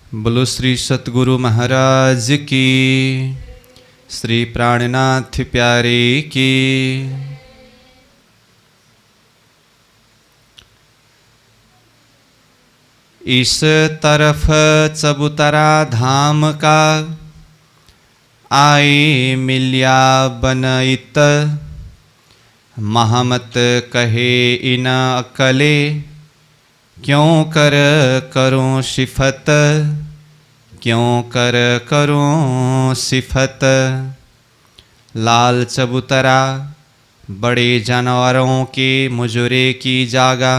बोलो श्री सतगुरु महाराज की, श्री प्राणनाथ प्यारे की। इस तरफ चबूतरा धाम का आए मिल्या बनइत, महमत कहे इन अकले, क्यों कर करूं सिफत, क्यों कर करूं सिफत। लाल चबूतरा बड़े जानवरों के मुजरे की जागा,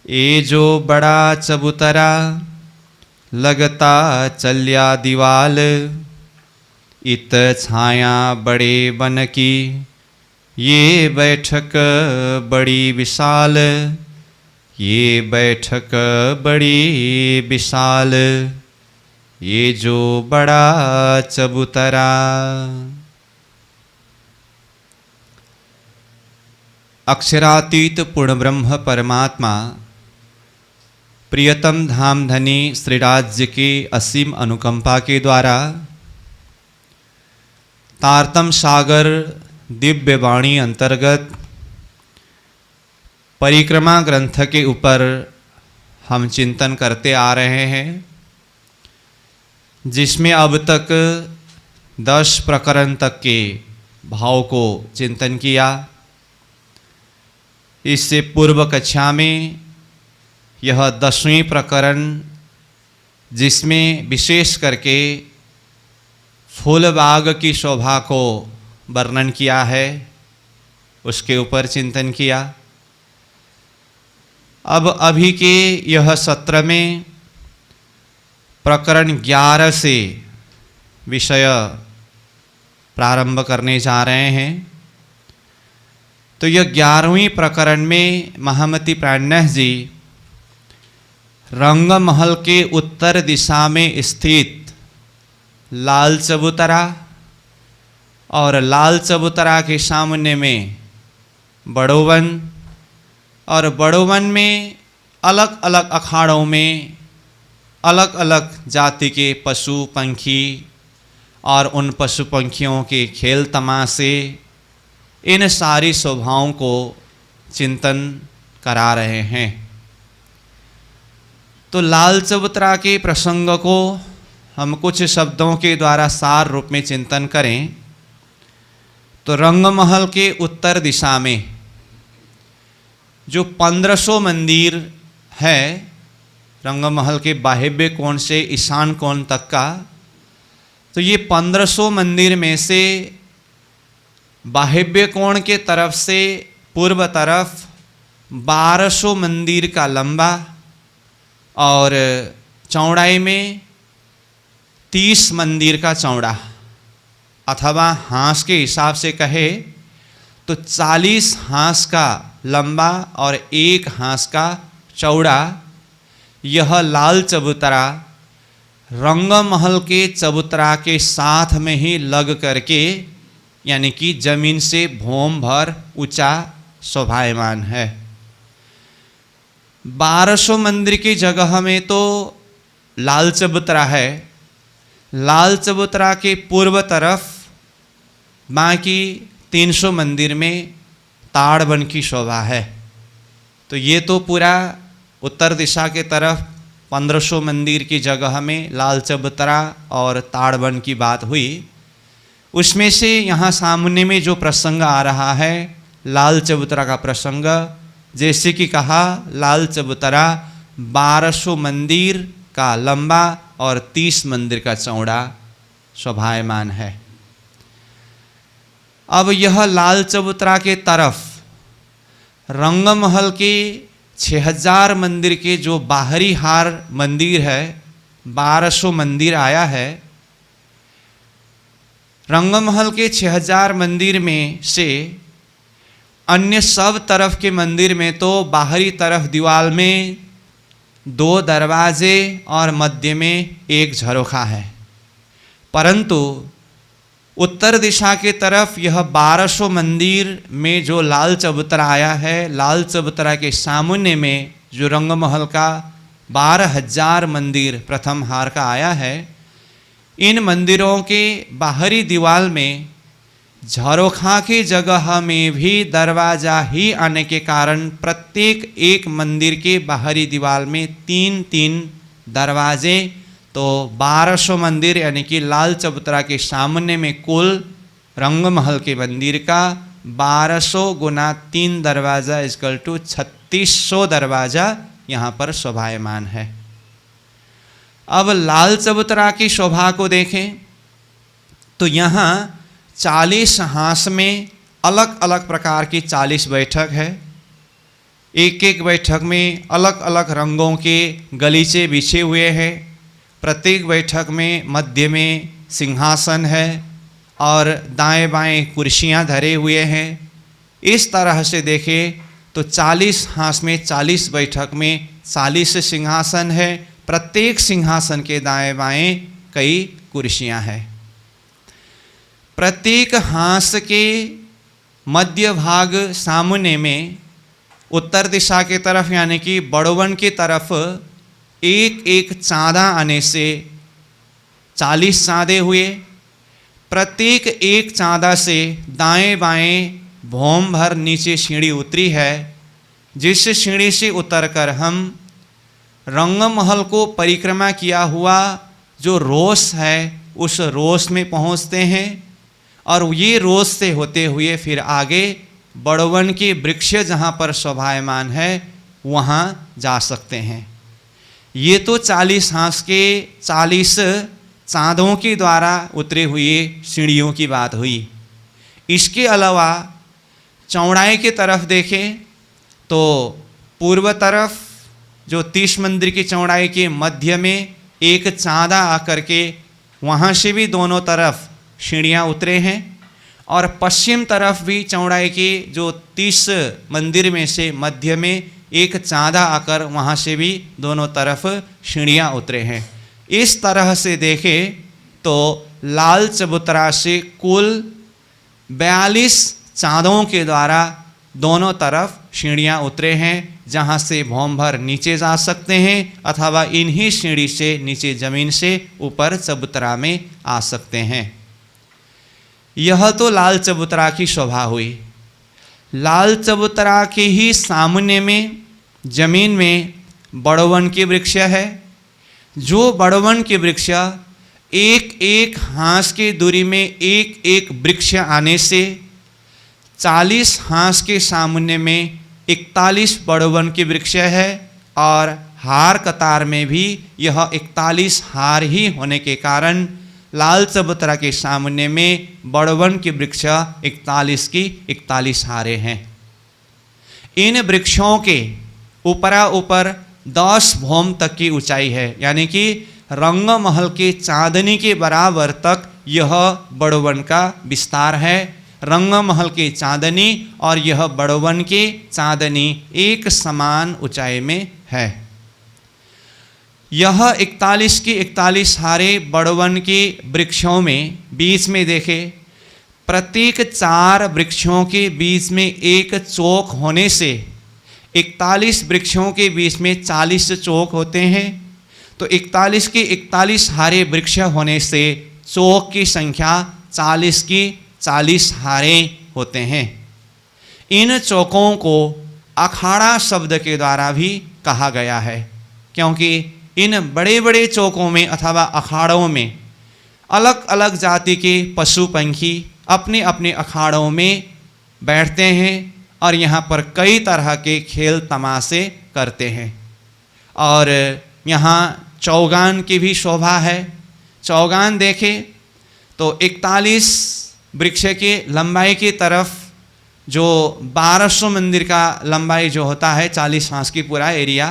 ये जो बड़ा चबूतरा लगता चलिया दीवाल, इत छाया बड़े बन की, ये बैठक बड़ी विशाल, ये बैठक बड़ी विशाल, ये जो बड़ा चबूतरा। अक्षरातीत पूर्ण ब्रह्म परमात्मा प्रियतम धामधनी श्रीराज्य के असीम अनुकंपा के द्वारा तारतम सागर दिव्य वाणी अंतर्गत परिक्रमा ग्रंथ के ऊपर हम चिंतन करते आ रहे हैं, जिसमें अब तक 10 प्रकरण तक के भाव को चिंतन किया। इससे पूर्व कक्षा में यह 10वें प्रकरण, जिसमें विशेष करके फूलबाग की शोभा को वर्णन किया है, उसके ऊपर चिंतन किया। अब अभी के यह सत्र में प्रकरण 11 से विषय प्रारंभ करने जा रहे हैं। तो यह 11वें प्रकरण में महामती प्राणनाथ जी रंगमहल के उत्तर दिशा में स्थित लाल चबूतरा और लाल चबूतरा के सामने में बड़ोवन, और बड़ोवन में अलग अलग अखाड़ों में अलग अलग जाति के पशु पंखी और उन पशु पंखियों के खेल तमाशे, इन सारी शोभाओं को चिंतन करा रहे हैं। तो लाल चबूतरा के प्रसंग को हम कुछ शब्दों के द्वारा सार रूप में चिंतन करें तो रंगमहल के उत्तर दिशा में जो 1500 मंदिर है, रंगमहल के बाह्य कोण से ईशान कोण तक का, तो ये 1500 मंदिर में से बाह्य कोण के तरफ से पूर्व तरफ 1200 मंदिर का लंबा और चौड़ाई में 30 मंदिर का चौड़ा, अथवा हांस के हिसाब से कहे तो 40 हांस का लंबा और 1 हांस का चौड़ा, यह लाल चबूतरा रंगमहल के चबूतरा के साथ में ही लग करके, यानी कि जमीन से भौम भर ऊंचा शोभायमान है। 1200 मंदिर की जगह में तो लाल चबूतरा है। लाल चबूतरा के पूर्व तरफ बाकी 300 मंदिर में ताड़वन की शोभा है। तो ये तो पूरा उत्तर दिशा के तरफ 1500 मंदिर की जगह में लाल चबूतरा और ताड़वन की बात हुई। उसमें से यहाँ सामने में जो प्रसंग आ रहा है लाल चबूतरा का प्रसंग, जैसे कि कहा लाल चबूतरा 1200 मंदिर का लंबा और 30 मंदिर का चौड़ा शोभायमान है। अब यह लाल चबूतरा के तरफ रंगमहल के 6000 मंदिर के जो बाहरी हार मंदिर है, 1200 मंदिर आया है। रंगमहल के 6000 मंदिर में से अन्य सब तरफ के मंदिर में तो बाहरी तरफ दीवार में 2 दरवाजे और मध्य में 1 झरोखा है, परंतु उत्तर दिशा के तरफ यह 1200 मंदिर में जो लाल चबूतरा आया है, लाल चबूतरा के सामने में जो रंगमहल का 12,000 मंदिर प्रथम हार का आया है। इन मंदिरों के बाहरी दीवार में झरोखा की जगह में भी दरवाजा ही आने के कारण प्रत्येक एक मंदिर के बाहरी दीवार में 3-3 दरवाजे, तो 1200 मंदिर यानी कि लाल चबूतरा के सामने में कुल रंगमहल के मंदिर का 1200 गुना 3 दरवाजा इक्वल टू 3600 दरवाजा यहाँ पर शोभायमान है। अब लाल चबूतरा की शोभा को देखें तो यहाँ 40 हांस में अलग अलग प्रकार की 40 बैठक है। एक एक बैठक में अलग अलग रंगों के गलीचे बिछे हुए हैं। प्रत्येक बैठक में मध्य में सिंहासन है और दाएं बाएं कुर्सियां धरे हुए हैं। इस तरह से देखें तो 40 हांस में 40 बैठक में 40 सिंहासन है। प्रत्येक सिंहासन के दाएं बाएं कई कुर्सियां हैं। प्रत्येक हांस के मध्य भाग सामने में उत्तर दिशा की तरफ यानी कि बड़वन की तरफ एक एक चाँदा आने से 40 चाँदे हुए। प्रत्येक एक चाँदा से दाएं बाएं भौम भर नीचे सीढ़ी उतरी है, जिस सीढ़ी से उतरकर हम रंगमहल को परिक्रमा किया हुआ जो रोस है उस रोस में पहुंचते हैं और ये रोस से होते हुए फिर आगे बड़वन के वृक्ष जहाँ पर शोभायमान है वहाँ जा सकते हैं। ये तो 40 हांस के 40 चाँदों के द्वारा उतरे हुए सीढ़ियों की बात हुई। इसके अलावा चौड़ाई की तरफ देखें तो पूर्व तरफ जो 30 मंदिर की चौड़ाई के मध्य में एक चाँदा आकर के वहाँ से भी दोनों तरफ सीढ़ियाँ उतरे हैं और पश्चिम तरफ भी चौड़ाई के जो 30 मंदिर में से मध्य में एक चाँदा आकर वहाँ से भी दोनों तरफ सीढ़ियाँ उतरे हैं। इस तरह से देखें तो लाल चबूतरा से कुल 42 चाँदों के द्वारा दोनों तरफ सीढ़ियाँ उतरे हैं, जहाँ से भौम भर नीचे जा सकते हैं अथवा इन्हीं सीढ़ी से नीचे जमीन से ऊपर चबूतरा में आ सकते हैं। यह तो लाल चबूतरा की शोभा हुई। लाल चबूतरा के ही सामने में जमीन में बड़वन के वृक्ष है। जो बड़वन के वृक्ष एक एक हांस की दूरी में एक एक वृक्ष आने से 40 हांस के सामने में 41 बड़वन के वृक्ष है और हार कतार में भी यह 41 हार ही होने के कारण लाल चबूतरा के सामने में बड़वन के वृक्ष 41 की 41 हारे हैं। इन वृक्षों के ऊपरा ऊपर 10 भौम तक की ऊंचाई है, यानी कि रंगमहल के चांदनी के बराबर तक यह बड़वन का विस्तार है। रंगमहल के चांदनी और यह बड़वन के चांदनी एक समान ऊंचाई में है। यह 41 की 41 हारे बड़वन के वृक्षों में बीच में देखें, प्रत्येक 4 वृक्षों के बीच में एक चौक होने से 41 वृक्षों के बीच में 40 चौक होते हैं। तो 41 के 41 हारे वृक्ष होने से चौक की संख्या 40 की 40 हारे होते हैं। इन चौकों को अखाड़ा शब्द के द्वारा भी कहा गया है, क्योंकि इन बड़े बड़े चौकों में अथवा अखाड़ों में अलग अलग जाति के पशु पंखी अपने अपने अखाड़ों में बैठते हैं और यहाँ पर कई तरह के खेल तमाशे करते हैं। और यहाँ चौगान की भी शोभा है। चौगान देखें तो 41 वृक्ष के लंबाई की तरफ जो 1200 मंदिर का लंबाई जो होता है 40 हांस की पूरा एरिया,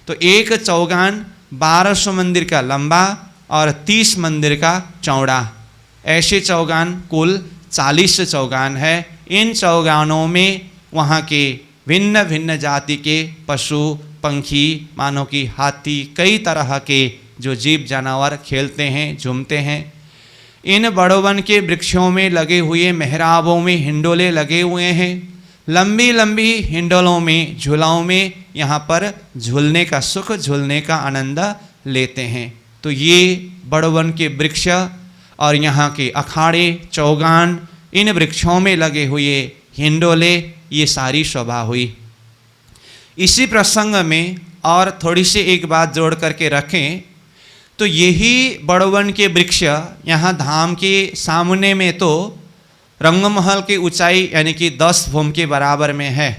तो एक चौगान 1200 मंदिर का लंबा और 30 मंदिर का चौड़ा, ऐसे चौगान कुल 40 चौगान है। इन चौगानों में वहाँ के भिन्न भिन्न जाति के पशु पंखी मानो कि हाथी कई तरह के जो जीव जानवर खेलते हैं झूमते हैं। इन बड़वन के वृक्षों में लगे हुए मेहराबों में हिंडोले लगे हुए हैं। लंबी लंबी हिंडोलों में झूलों में यहाँ पर झूलने का सुख, झूलने का आनंद लेते हैं। तो ये बड़वन के वृक्ष और यहाँ के अखाड़े, चौगान, इन वृक्षों में लगे हुए हिंडोले, ये सारी शोभा हुई। इसी प्रसंग में और थोड़ी सी एक बात जोड़ करके रखें तो यही बड़वन के वृक्ष यहाँ धाम के सामने में तो रंगमहल की ऊंचाई यानी कि 10 भूम के बराबर में है।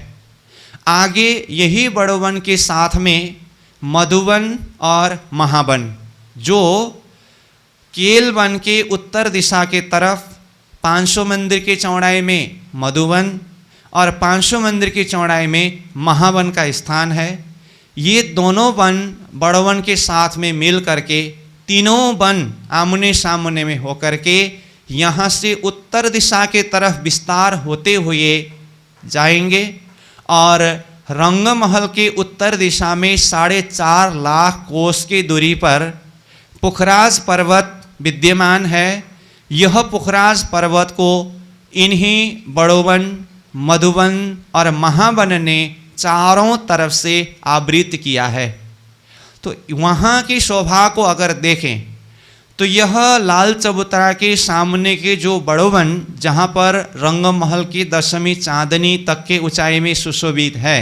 आगे यही बड़वन के साथ में मधुवन और महावन, जो केल वन के उत्तर दिशा के तरफ 500 मंदिर की चौड़ाई में मधुवन और 500 मंदिर की चौड़ाई में महावन का स्थान है। ये दोनों वन बड़वन के साथ में मिल करके तीनों वन आमने सामने में होकर के यहाँ से उत्तर दिशा के तरफ विस्तार होते हुए जाएंगे और रंगमहल के उत्तर दिशा में 4.5 लाख कोस की दूरी पर पुखराज पर्वत विद्यमान है। यह पुखराज पर्वत को इन्हीं बड़वन, मधुवन और महावन ने चारों तरफ से आवृत किया है। तो वहाँ की शोभा को अगर देखें तो यह लाल चबूतरा के सामने के जो बड़वन, जहाँ पर रंगमहल की 10वीं चांदनी तक के ऊंचाई में सुशोभित है,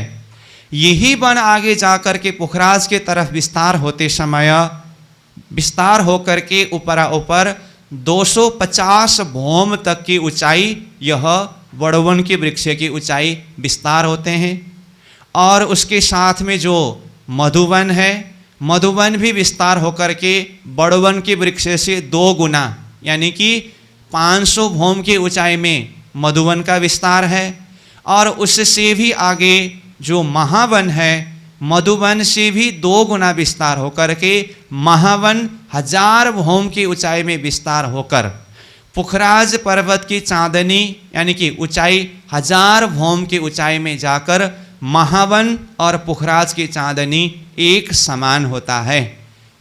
यही वन आगे जाकर के पुखराज के तरफ विस्तार होते समय विस्तार होकर के ऊपर 250 भौम तक की ऊंचाई यह बड़वन के वृक्ष की ऊंचाई विस्तार होते हैं। और उसके साथ में जो मधुवन है, मधुवन भी विस्तार होकर के बड़वन के वृक्ष से 2 गुना यानी कि 500 भौम की ऊंचाई में मधुवन का विस्तार है। और उससे भी आगे जो महावन है, मधुवन से भी 2 गुना विस्तार होकर के महावन 1000 भौम की ऊंचाई में विस्तार होकर पुखराज पर्वत की चांदनी यानी कि ऊंचाई 1000 भौम की ऊंचाई में जाकर महावन और पुखराज की चांदनी एक समान होता है।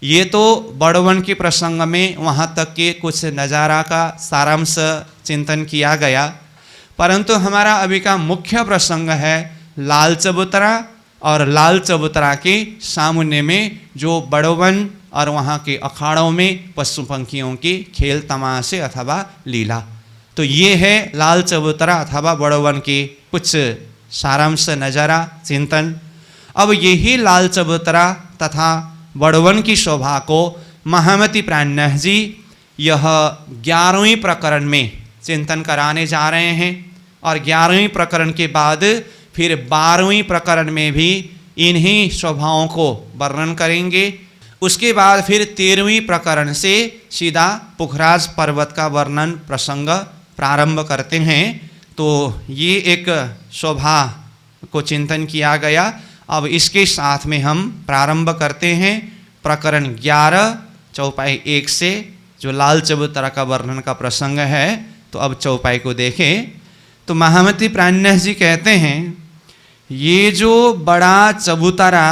ये तो बड़वन के प्रसंग में वहाँ तक के कुछ नज़ारा का सारांश चिंतन किया गया, परंतु हमारा अभी का मुख्य प्रसंग है लाल चबूतरा और लाल चबूतरा के सामने में जो बड़वन और वहाँ के अखाड़ों में पशु पंखियों की खेल तमाशे अथवा लीला। तो ये है लाल चबूतरा अथवा बड़वन के कुछ सारांश नज़ारा चिंतन। अब यही लाल चबूतरा तथा बड़वन की शोभा को महामती प्राणनाथ जी यह 11वें प्रकरण में चिंतन कराने जा रहे हैं और 11वें प्रकरण के बाद फिर 12वें प्रकरण में भी इन्हीं शोभाओं को वर्णन करेंगे। उसके बाद फिर 13वें प्रकरण से सीधा पुखराज पर्वत का वर्णन प्रसंग प्रारंभ करते हैं। तो ये एक शोभा को चिंतन किया गया। अब इसके साथ में हम प्रारंभ करते हैं प्रकरण 11 चौपाई 1 से, जो लाल चबूतरा का वर्णन का प्रसंग है। तो अब चौपाई को देखें तो महामती प्राणनाथ जी कहते हैं, ये जो बड़ा चबूतरा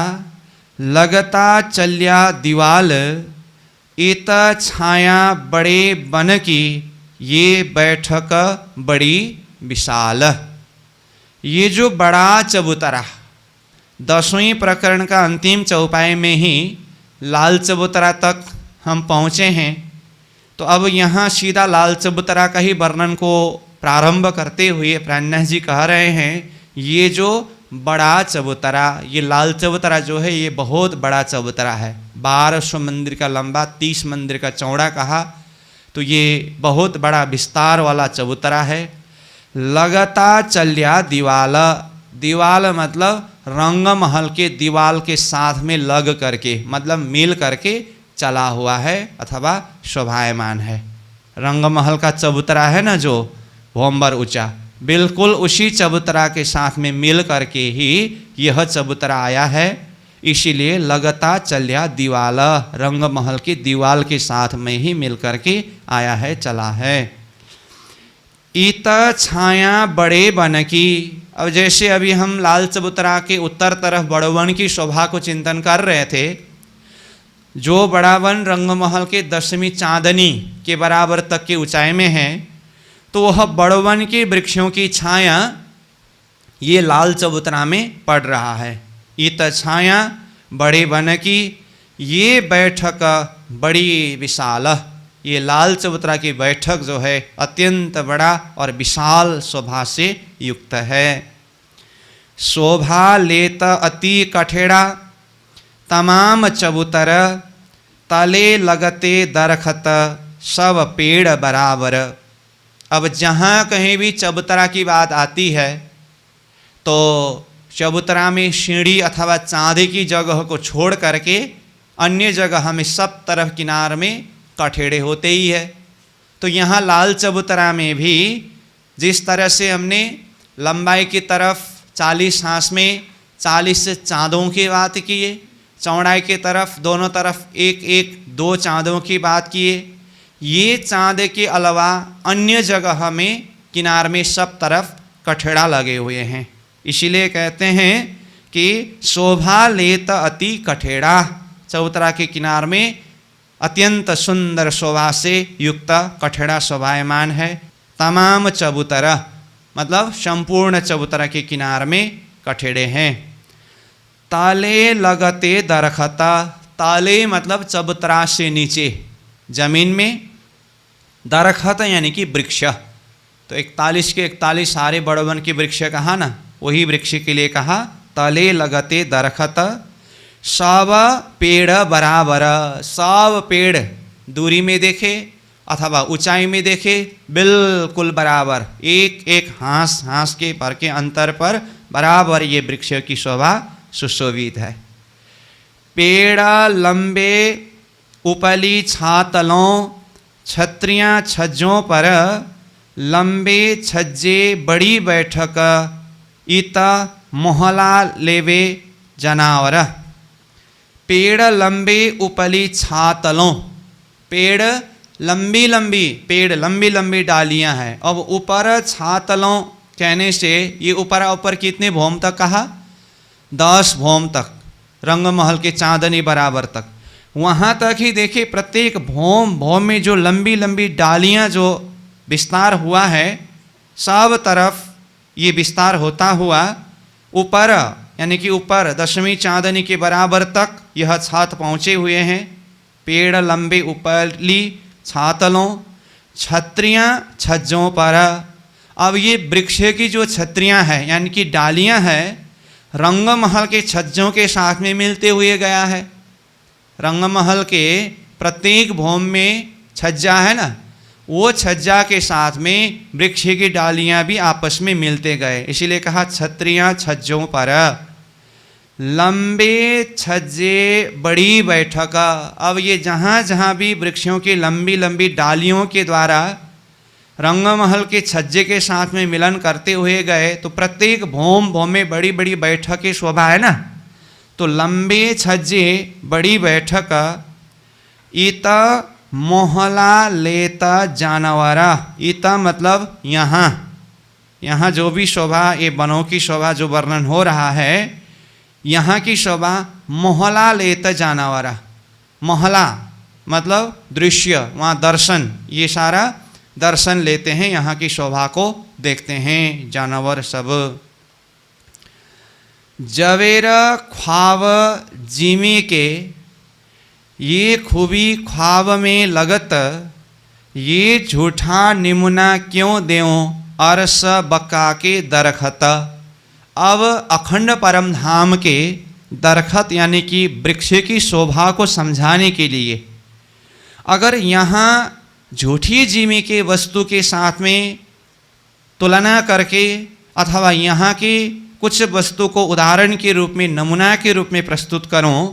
लगता चल्या दीवाल, इत छाया बड़े बन की, ये बैठक बड़ी विशाल। ये जो बड़ा चबूतरा 10वें प्रकरण का अंतिम चौपाई में ही लाल चबूतरा तक हम पहुँचे हैं। तो अब यहाँ सीधा लाल चबूतरा का ही वर्णन को प्रारंभ करते हुए प्राणनाथ जी कह रहे हैं, ये जो बड़ा चबूतरा, ये लाल चबूतरा जो है ये बहुत बड़ा चबूतरा है। 1200 मंदिर का लंबा, 30 मंदिर का चौड़ा कहा, तो ये बहुत बड़ा विस्तार वाला चबूतरा है। लगता चल्या दीवाल, दीवाल मतलब रंगमहल के दीवाल के साथ में लग करके, मतलब मिल करके चला हुआ है अथवा शोभायमान है। रंगमहल का चबूतरा है ना जो भोंबर ऊंचा, बिल्कुल उसी चबूतरा के साथ में मिल करके ही यह चबूतरा आया है। इसीलिए लगता चल्या दीवाल, रंगमहल की दीवाल के साथ में ही मिल करके आया है, चला है। इत छाया बड़े बन की, अब जैसे अभी हम लाल चबूतरा के उत्तर तरफ बड़वन की शोभा को चिंतन कर रहे थे, जो बड़ा वन रंगमहल के 10वीं चांदनी के बराबर तक की ऊंचाई में है, तो वह बड़वन के वृक्षों की छाया ये लाल चबूतरा में पड़ रहा है। इत छाया बड़े वन की, ये बैठक बड़ी विशाल। ये लाल चबूतरा की बैठक जो है अत्यंत बड़ा और विशाल शोभा से युक्त है। शोभा लेत अति कठेड़ा, तमाम चबूतर, तले लगते दरखत, सब पेड़ बराबर। अब जहाँ कहीं भी चबूतरा की बात आती है तो चबूतरा में सीढ़ी अथवा चांदी की जगह को छोड़ करके अन्य जगह में सब तरफ किनार में कठेड़े होते ही है। तो यहाँ लाल चबूतरा में भी जिस तरह से हमने लंबाई की तरफ 40 हाथ में 40 चाँदों की बात किए, चौड़ाई की तरफ दोनों तरफ एक एक 2 चाँदों की बात किए, ये चाँद के अलावा अन्य जगह में किनार में सब तरफ कठेड़ा लगे हुए हैं। इसीलिए कहते हैं कि शोभा लेत अति कठेड़ा, चबूतरा के किनार में अत्यंत सुंदर शोभा से युक्त कठेड़ा शोभायमान है। तमाम चबूतरा मतलब संपूर्ण चबूतरा के किनार में कठेड़े हैं। ताले लगते दरखता, ताले मतलब चबूतरा से नीचे जमीन में, दरखत यानी कि वृक्ष। तो 41 के 41 सारे बड़वन के वृक्ष कहा ना, वही वृक्ष के लिए कहा तले लगते दरखत, सब पेड़ बराबर। सब पेड़ दूरी में देखे अथवा ऊंचाई में देखे बिल्कुल बराबर, एक एक हाथ के पर के अंतर पर बराबर ये वृक्ष की शोभा सुशोभित है। पेड़ लंबे उपली छातलों, छत्रियाँ छज्जों पर, लंबे छज्जे बड़ी बैठक, इत मोहला लेवे जनावर। पेड़ लंबे उपली छातलों, पेड़ लंबी लंबी डालियां हैं। अब ऊपर छातलों कहने से ये ऊपर कितने भौम तक कहा, 10 भौम तक, रंगमहल के चांदनी बराबर तक, वहाँ तक ही देखिए। प्रत्येक भौम में जो लंबी लंबी डालियाँ जो विस्तार हुआ है, सब तरफ ये विस्तार होता हुआ ऊपर यानी कि ऊपर 10वीं चांदनी के बराबर तक यह छात पहुँचे हुए हैं। पेड़ लंबे उपली छातलों, छत्रियाँ छज्जों पर। अब ये वृक्ष की जो छत्रियाँ हैं यानी कि डालियाँ हैं, रंगमहल के छज्जों के साथ में मिलते हुए गया है। रंगमहल के प्रत्येक भौम में छज्जा है ना, वो छज्जा के साथ में वृक्ष की डालियां भी आपस में मिलते गए, इसीलिए कहा छत्रियां छज्जों पर। लंबे छज्जे बड़ी बैठक। अब ये जहाँ जहाँ भी वृक्षों की लंबी लंबी डालियों के द्वारा रंगमहल के छज्जे के साथ में मिलन करते हुए गए, तो प्रत्येक भौम में बड़ी बड़ी बैठक की शोभा है ना। तो लंबे छज्जे बड़ी बैठक, ईता मोहला लेता जानवरा। ईता मतलब यहाँ जो भी शोभा, ये वनों की शोभा जो वर्णन हो रहा है, यहाँ की शोभा मोहला लेता जानवरा। मोहला मतलब दृश्य, वहाँ दर्शन, ये सारा दर्शन लेते हैं, यहाँ की शोभा को देखते हैं जानवर सब। जवेर ख्वाब जिमी के, ये खूबी ख्वाब में लगत, ये झूठा निमुना क्यों देऊं अरस बक्का के दरखत। अब अखंड परम धाम के दरखत यानी कि वृक्ष की शोभा को समझाने के लिए अगर यहाँ झूठी जिमी के वस्तु के साथ में तुलना करके अथवा यहाँ की कुछ वस्तु को उदाहरण के रूप में, नमूना के रूप में प्रस्तुत करूं,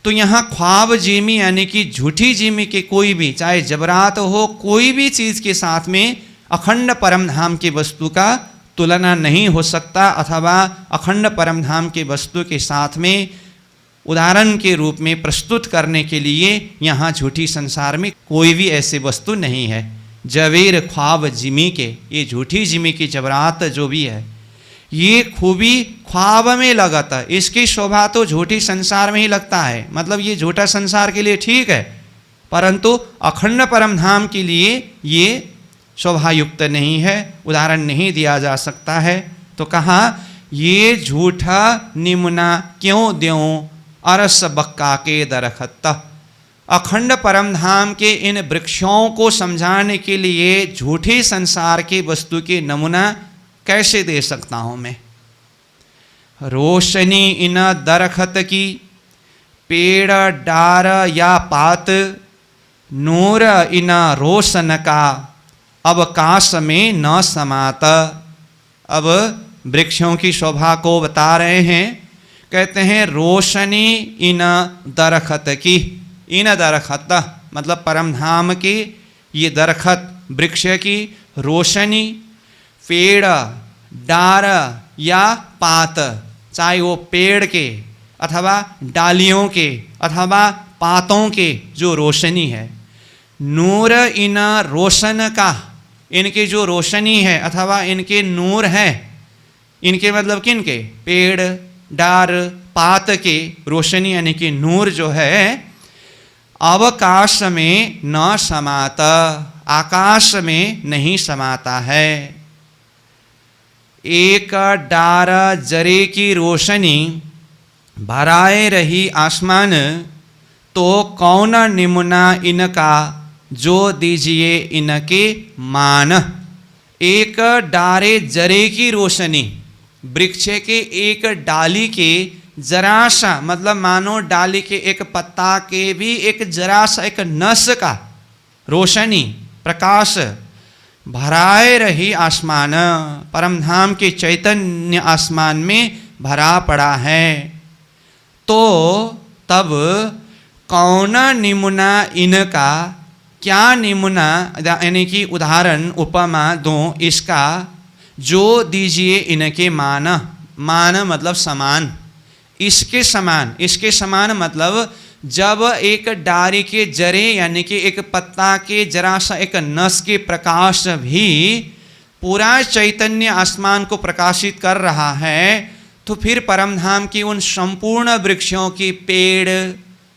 तो यहाँ ख्वाब जिमी यानी कि झूठी जिमी के कोई भी, चाहे जबरात हो, कोई भी चीज़ के साथ में अखंड परम धाम की वस्तु का तुलना नहीं हो सकता, अथवा अखंड परम धाम के वस्तु के साथ में उदाहरण के रूप में प्रस्तुत करने के लिए यहाँ झूठी संसार में कोई भी ऐसी वस्तु नहीं है। जवेर ख्वाब जिमी के, ये झूठी जिमी की जबरात जो भी है, ये खूबी ख्वाब में लगता है। इसकी शोभा तो झूठी संसार में ही लगता है, मतलब ये झूठा संसार के लिए ठीक है, परंतु अखंड परम धाम के लिए ये शोभा युक्त नहीं है, उदाहरण नहीं दिया जा सकता है। तो कहा ये झूठा निमुना क्यों द्यों अरस बक्का के दरखत। अखंड परम धाम के इन वृक्षों को समझाने के लिए झूठे संसार के वस्तु के नमूना कैसे दे सकता हूं मैं। रोशनी इन दरखत की, पेड़ डार या पात, नूर इन रोशन का, अवकाश में न समात। अब वृक्षों की शोभा को बता रहे हैं। कहते हैं रोशनी इन दरखत की, इन दरखत मतलब परम धाम की ये दरखत वृक्ष की रोशनी, पेड़ डार या पात, चाहे वो पेड़ के अथवा डालियों के अथवा पातों के जो रोशनी है। नूर इन रोशन का, इनके जो रोशनी है अथवा इनके नूर है, इनके मतलब किनके, पेड़ डार पात के रोशनी यानी कि नूर जो है अवकाश में न समाता, आकाश में नहीं समाता है। एक डार जरे की रोशनी भराए रही आसमान, तो कौन निमुना इनका जो दीजिए इनके मान। एक डारे जरे की रोशनी, वृक्ष के एक डाली के जरा सा मतलब मानो डाली के एक पत्ता के भी एक जरा सा एक नस का रोशनी प्रकाश भराए रही आसमान, परमधाम के चैतन्य आसमान में भरा पड़ा है। तो तब कौन निमुना इनका, क्या निमुना यानी कि उदाहरण उपमा दो इसका, जो दीजिए इनके मान। मान मतलब समान, इसके समान, इसके समान मतलब जब एक डारी के जरे यानी कि एक पत्ता के जरा सा एक नस के प्रकाश भी पूरा चैतन्य आसमान को प्रकाशित कर रहा है, तो फिर परमधाम की उन संपूर्ण वृक्षों की पेड़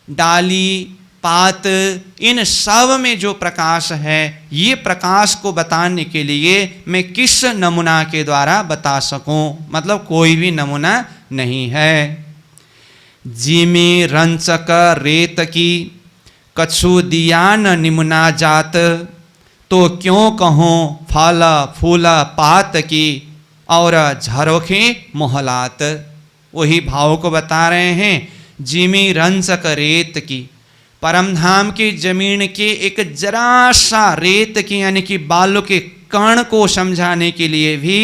डाली पात इन सब में जो प्रकाश है, ये प्रकाश को बताने के लिए मैं किस नमूना के द्वारा बता सकूं, मतलब कोई भी नमूना नहीं है। जिमी रंचक रेत की, कछु दिया न निमुना जात, तो क्यों कहूँ फल फूल पात की, और झरोखे मोहलात। वही भाव को बता रहे हैं। जिमी रंचक रेत की, परमधाम की जमीन के एक जरा सा रेत की यानी कि बालू के कण को समझाने के लिए भी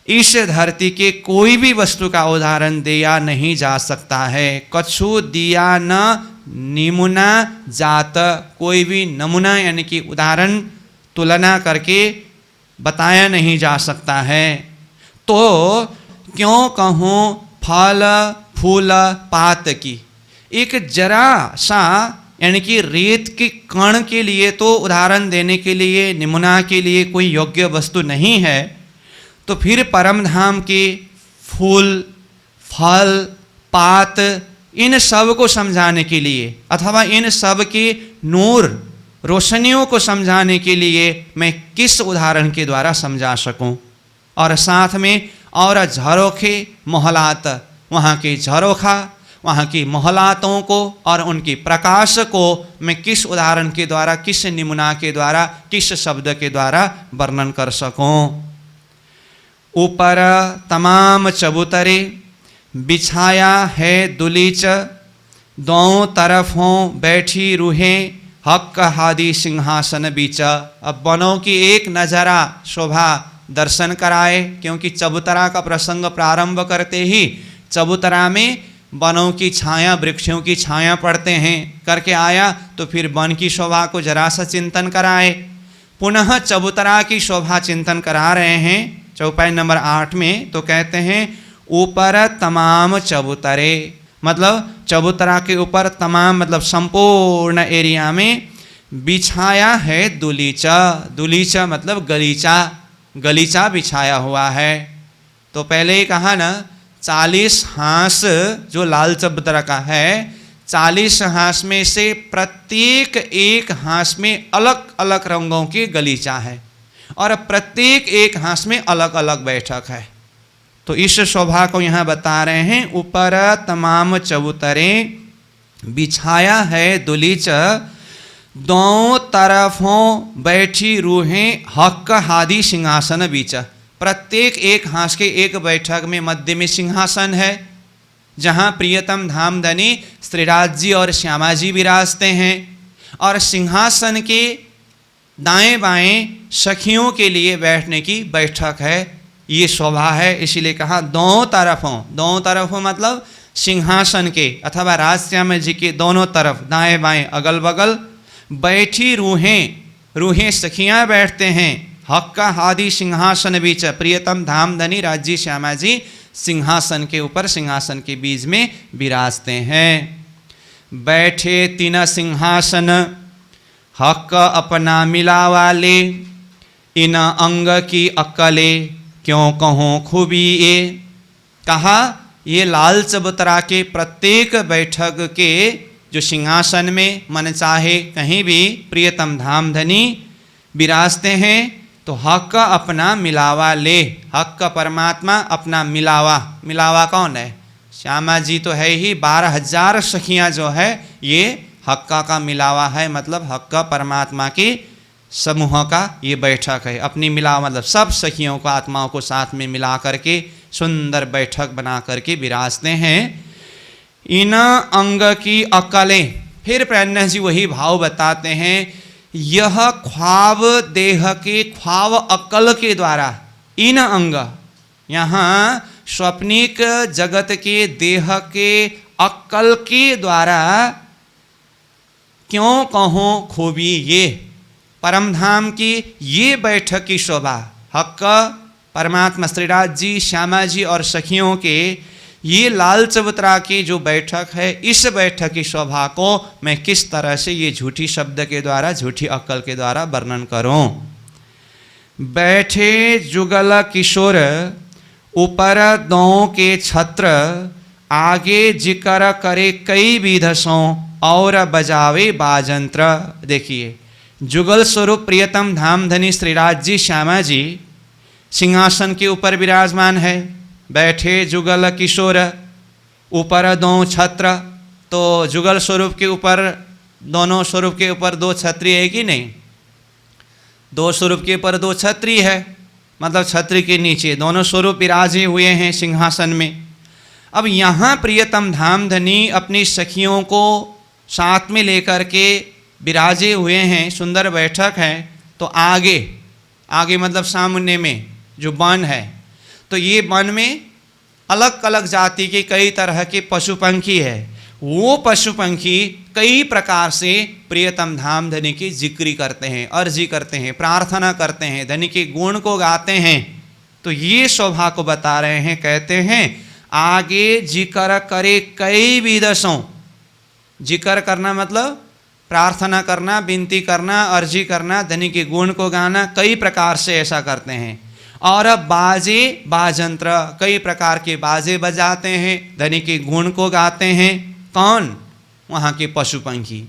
इस धरती के कोई भी वस्तु का उदाहरण दिया नहीं जा सकता है। कछु दिया न निमुना जात, कोई भी नमूना यानी कि उदाहरण तुलना करके बताया नहीं जा सकता है। तो क्यों कहूँ फल फूल पात की, एक जरा सा यानी कि रेत के कण के लिए तो उदाहरण देने के लिए नमूना के लिए कोई योग्य वस्तु नहीं है, तो फिर परमधाम के फूल फल पात इन सब को समझाने के लिए अथवा इन सब के नूर रोशनियों को समझाने के लिए मैं किस उदाहरण के द्वारा समझा सकूं। और साथ में और झरोखे मोहलात, वहाँ के झरोखा वहाँ की मोहलातों को और उनकी प्रकाश को मैं किस उदाहरण के द्वारा, किस निमुना के द्वारा, किस शब्द के द्वारा वर्णन कर सकूं। ऊपर तमाम चबूतरे बिछाया है दुलीच, दोनों तरफों बैठी रूहें हक हादी सिंहासन बीच। अब बनों की एक नज़ारा शोभा दर्शन कराए, क्योंकि चबूतरा का प्रसंग प्रारंभ करते ही चबूतरा में वनों की छाया वृक्षों की छाया पड़ते हैं करके आया, तो फिर वन की शोभा को जरा सा चिंतन कराए। पुनः चबूतरा की शोभा चिंतन करा रहे हैं चौपाई नंबर 8 में। तो कहते हैं ऊपर तमाम चबूतरे, मतलब चबूतरा के ऊपर तमाम मतलब संपूर्ण एरिया में बिछाया है दुलीचा। दुलीचा मतलब गलीचा, गलीचा बिछाया हुआ है। तो पहले ही कहा ना 40 हांस जो लाल चबूतरा का है, 40 हांस में से प्रत्येक एक हांस में अलग अलग रंगों की गलीचा है और प्रत्येक एक हांस में अलग अलग बैठक है। तो इस शोभा को यहाँ बता रहे हैं। ऊपर तमाम चबूतरे बिछाया है दुलीच, दोनों तरफों बैठी रूहें हक हादी सिंहासन बीच। प्रत्येक एक हांस के एक बैठक में मध्य में सिंहासन है, जहाँ प्रियतम धामधनी श्रीराज जी और श्यामा जी विराजते हैं, और सिंहासन के दाएं बाएं सखियों के लिए बैठने की बैठक है। ये शोभा है, इसीलिए कहा दोनों तरफों मतलब सिंहासन के अथवा राजश्याम जी के दोनों तरफ दाएं बाएं अगल बगल बैठी रूहें सखियां बैठते हैं। हक्का हादी सिंहासन बीच, प्रियतम धामधनी राज्य श्यामा जी सिंहासन के ऊपर, सिंहासन के बीच में विराजते हैं। बैठे तीन सिंहासन हक अपना मिलावा ले, इन अंग की अक्कले क्यों कहूँ खूबी ये। कहा ये लाल चबूतरा के प्रत्येक बैठक के जो सिंहासन में मन चाहे कहीं भी प्रियतम धामधनी विराजते हैं, तो हक अपना मिलावा ले। हक परमात्मा अपना मिलावा कौन है? श्यामा जी तो है ही, 12,000 सखियाँ जो है ये हक्का का मिलावा है, मतलब हक्का परमात्मा के समूह का ये बैठक है। अपनी मिलावा मतलब सब सखियों को, आत्माओं को साथ में मिला करके सुंदर बैठक बना करके विराजते हैं। इन अंग की अकलें, फिर प्रणय जी वही भाव बताते हैं, यह ख्वाब देह के ख्वाब अकल के द्वारा, इन अंग यहाँ स्वप्निक जगत के देह के अक्कल के द्वारा क्यों कहो खूबी ये। परमधाम की ये बैठक की शोभा, हक परमात्मा श्रीराज जी, श्यामा जी और सखियों के ये लाल चबूतरा की जो बैठक है, इस बैठक की शोभा को मैं किस तरह से ये झूठी शब्द के द्वारा, झूठी अक्कल के द्वारा वर्णन करूं। बैठे जुगल किशोर ऊपर दो के छत्र, आगे जिक्र करे कई विधसों और बजावे बाजंत्र। देखिए जुगल स्वरूप प्रियतम धामधनी श्रीराज जी श्यामा जी सिंहासन के ऊपर विराजमान है। बैठे जुगल किशोर ऊपर दो छत्र, तो जुगल स्वरूप के ऊपर, दोनों स्वरूप के ऊपर दो छत्री है कि नहीं? दो स्वरूप के ऊपर दो छत्री है, मतलब छत्री के नीचे दोनों स्वरूप विराजे हुए हैं सिंहासन में। अब यहाँ प्रियतम धामधनी अपनी सखियों को साथ में लेकर के विराजे हुए हैं, सुंदर बैठक है। तो आगे मतलब सामने में जो वन है, तो ये वन में अलग अलग जाति के कई तरह के पशु पंखी है। वो पशु पंखी कई प्रकार से प्रियतम धामधनी की जिक्री करते हैं, अर्जी करते हैं, प्रार्थना करते हैं, धनी के गुण को गाते हैं। तो ये शोभा को बता रहे हैं, कहते हैं आगे जिक्र करे कई विदसों। जिक्र करना मतलब प्रार्थना करना, विनती करना, अर्जी करना, धनी के गुण को गाना, कई प्रकार से ऐसा करते हैं। और बाजे बाजंत्र, कई प्रकार के बाजे बजाते हैं, धनी के गुण को गाते हैं। कौन? वहाँ के पशु पंखी।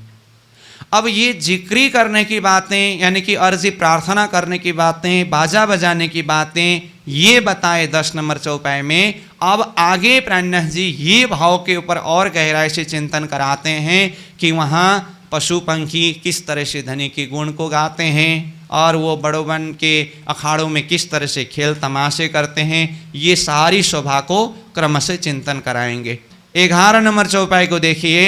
अब ये जिक्री करने की बातें, यानी कि अर्जी प्रार्थना करने की बातें, बाजा बजाने की बातें, ये बताए 10 नंबर चौपाई में। अब आगे प्रणय जी ये भाव के ऊपर और गहराई से चिंतन कराते हैं कि वहाँ पशु पंखी किस तरह से धनी के गुण को गाते हैं और वो बड़ोबन के अखाड़ों में किस तरह से खेल तमाशे करते हैं। ये सारी शोभा को क्रम से चिंतन कराएंगे। 11 नंबर चौपाई को देखिए।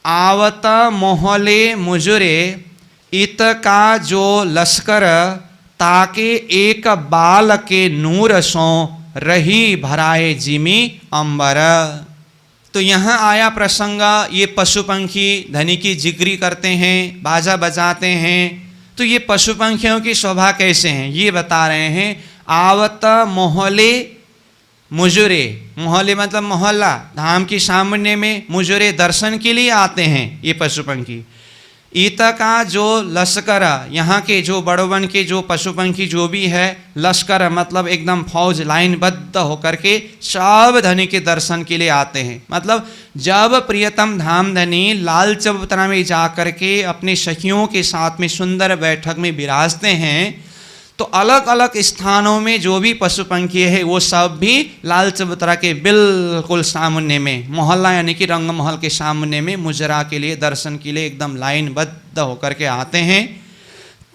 आवत मोहले मुजुरे इत का जो लश्कर, ताके एक बाल के नूर सो रही भराए जिमी अंबर। तो यहाँ आया प्रसंग, ये पशु पंखी धनी की जिक्री करते हैं, बाजा बजाते हैं। तो ये पशु पंखियों की शोभा कैसे हैं ये बता रहे हैं। आवत मोहले मुजुरे, मोहल्ले मतलब मोहल्ला, धाम के सामने में मुजुरे दर्शन के लिए आते हैं ये पशु पंखी। ईत का जो लश्कर, यहाँ के जो बड़ोबन के जो पशु पंखी जो भी है, लश्कर मतलब एकदम फौज लाइनबद्ध होकर के सब धनी के दर्शन के लिए आते हैं। मतलब जब प्रियतम धामधनी लाल चबूतरा में जा कर के अपने सखियों के साथ में सुंदर बैठक में विराजते हैं, तो अलग अलग स्थानों में जो भी पशु पंखी है वो सब भी लाल चबूतरा के बिल्कुल सामने में, मोहल्ला यानी कि रंग महल के सामने में मुजरा के लिए, दर्शन के लिए एकदम लाइनबद्ध होकर के आते हैं,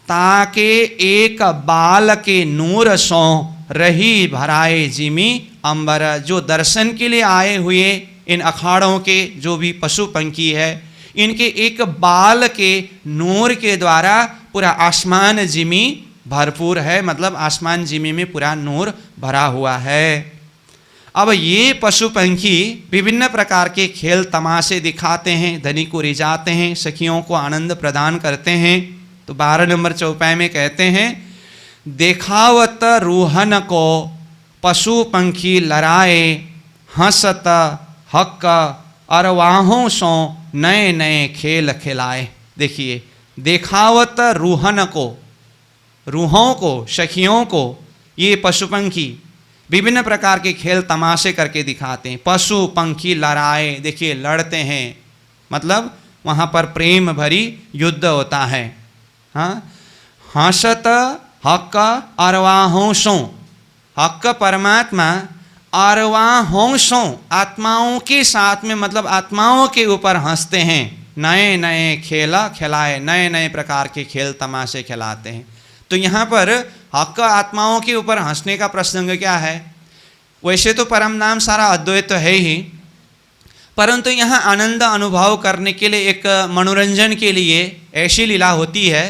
ताकि एक बाल के नूर सो रही भराए जिमी अंबर। जो दर्शन के लिए आए हुए इन अखाड़ों के जो भी पशु पंखी है, इनके एक बाल के नूर के द्वारा पूरा आसमान जिमी भरपूर है, मतलब आसमान जिमी में पूरा नूर भरा हुआ है। अब ये पशु पंखी विभिन्न प्रकार के खेल तमाशे दिखाते हैं, धनी को रिझाते हैं, सखियों को आनंद प्रदान करते हैं। तो 12 नंबर चौपाई में कहते हैं, देखावत रूहन को पशु पंखी लड़ाए, हंसत हक अरवाहों सो नए नए खेल खिलाए। देखिए, देखावत रूहन को, रूहों को, सखियों को ये पशु पंखी विभिन्न प्रकार के खेल तमाशे करके दिखाते हैं। पशु पंखी लड़ाए, देखिए लड़ते हैं, मतलब वहाँ पर प्रेम भरी युद्ध होता है। हाँ, हंसत हक अरवाहोंसों, हक परमात्मा, अरवाहोंसों आत्माओं के साथ में, मतलब आत्माओं के ऊपर हंसते हैं, नए नए खेला खिलाए, नए नए प्रकार के खेल तमाशे खिलाते हैं। तो यहाँ पर हक आत्माओं के ऊपर हंसने का प्रसंग क्या है? वैसे तो परम नाम सारा अद्वैत तो है ही, परंतु यहाँ आनंद अनुभव करने के लिए, एक मनोरंजन के लिए ऐसी लीला होती है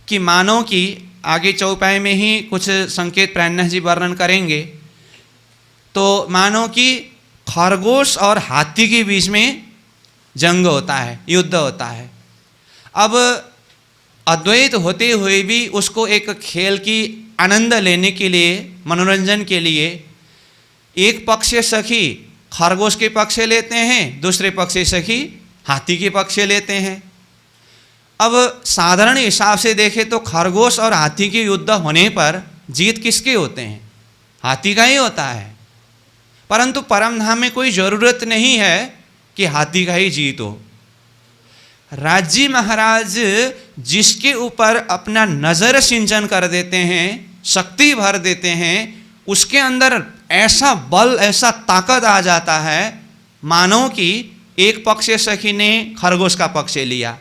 कि मानो कि आगे चौपाई में ही कुछ संकेत प्राणनाथ जी वर्णन करेंगे, तो मानो कि खरगोश और हाथी के बीच में जंग होता है, युद्ध होता है। अब अद्वैत होते हुए भी उसको एक खेल की आनंद लेने के लिए, मनोरंजन के लिए, एक पक्ष सखी खरगोश के पक्ष लेते हैं, दूसरे पक्ष सखी हाथी के पक्ष लेते हैं। अब साधारण हिसाब से देखें तो खरगोश और हाथी के युद्ध होने पर जीत किसके होते हैं? हाथी का ही होता है। परंतु परम धाम में कोई ज़रूरत नहीं है कि हाथी का ही जीत हो। राजी महाराज जिसके ऊपर अपना नज़र सिंचन कर देते हैं, शक्ति भर देते हैं, उसके अंदर ऐसा बल, ऐसा ताकत आ जाता है, मानो कि एक पक्ष सखी ने खरगोश का पक्ष लिया,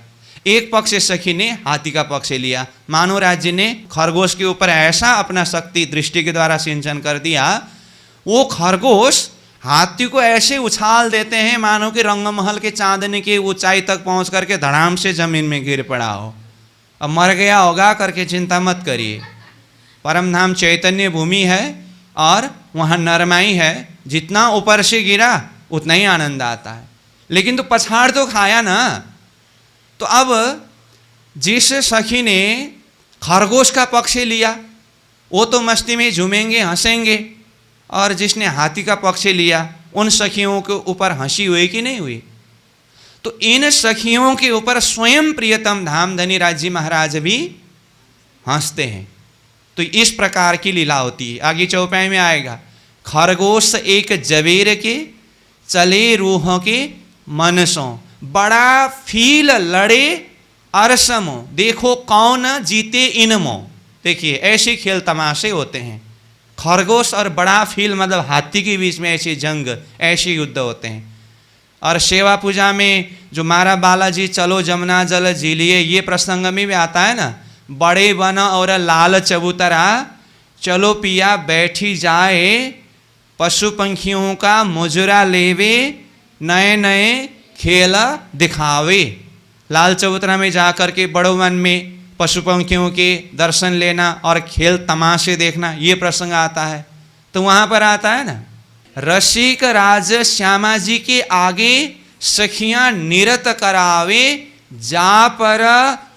एक पक्ष सखी ने हाथी का पक्ष लिया। मानो राज्य ने खरगोश के ऊपर ऐसा अपना शक्ति दृष्टि के द्वारा सिंचन कर दिया, वो खरगोश हाथी को ऐसे उछाल देते हैं मानो कि रंगमहल के चांदनी की ऊंचाई तक पहुंच करके धड़ाम से जमीन में गिर पड़ा हो। अब मर गया होगा करके चिंता मत करिए, परम धाम चैतन्य भूमि है और वहाँ नरमाई है, जितना ऊपर से गिरा उतना ही आनंद आता है। लेकिन तो पछाड़ तो खाया ना। तो अब जिस सखी ने खरगोश का पक्ष लिया वो तो मस्ती में झूमेंगे, हंसेंगे, और जिसने हाथी का पक्ष लिया उन सखियों के ऊपर हंसी हुई कि नहीं हुई? तो इन सखियों के ऊपर स्वयं प्रियतम धामधनी राज्य महाराज भी हंसते हैं। तो इस प्रकार की लीला होती है। आगे चौपाई में आएगा, खरगोश एक जबेर के चले रूहों के मनसों, बड़ा फील लड़े अरसमो, देखो कौन जीते इनमो। देखिए ऐसे खेल तमाशे होते हैं। खरगोश और बड़ा फील मतलब हाथी के बीच में ऐसी जंग, ऐसे युद्ध होते हैं। और सेवा पूजा में जो मारा बालाजी चलो जमुना जल झीलिए, ये प्रसंग में भी आता है ना, बड़े बन और लाल चबूतरा, चलो पिया बैठी जाए, पशु पंखियों का मुजरा लेवे, नए नए खेल दिखावे। लाल चबूतरा में जाकर के बड़ो वन में पशु पंखियों के दर्शन लेना और खेल तमाशे देखना, ये प्रसंग आता है। तो वहाँ पर आता है ना, रसिक राज श्यामा जी के आगे सखियाँ निरत करावे, जा पर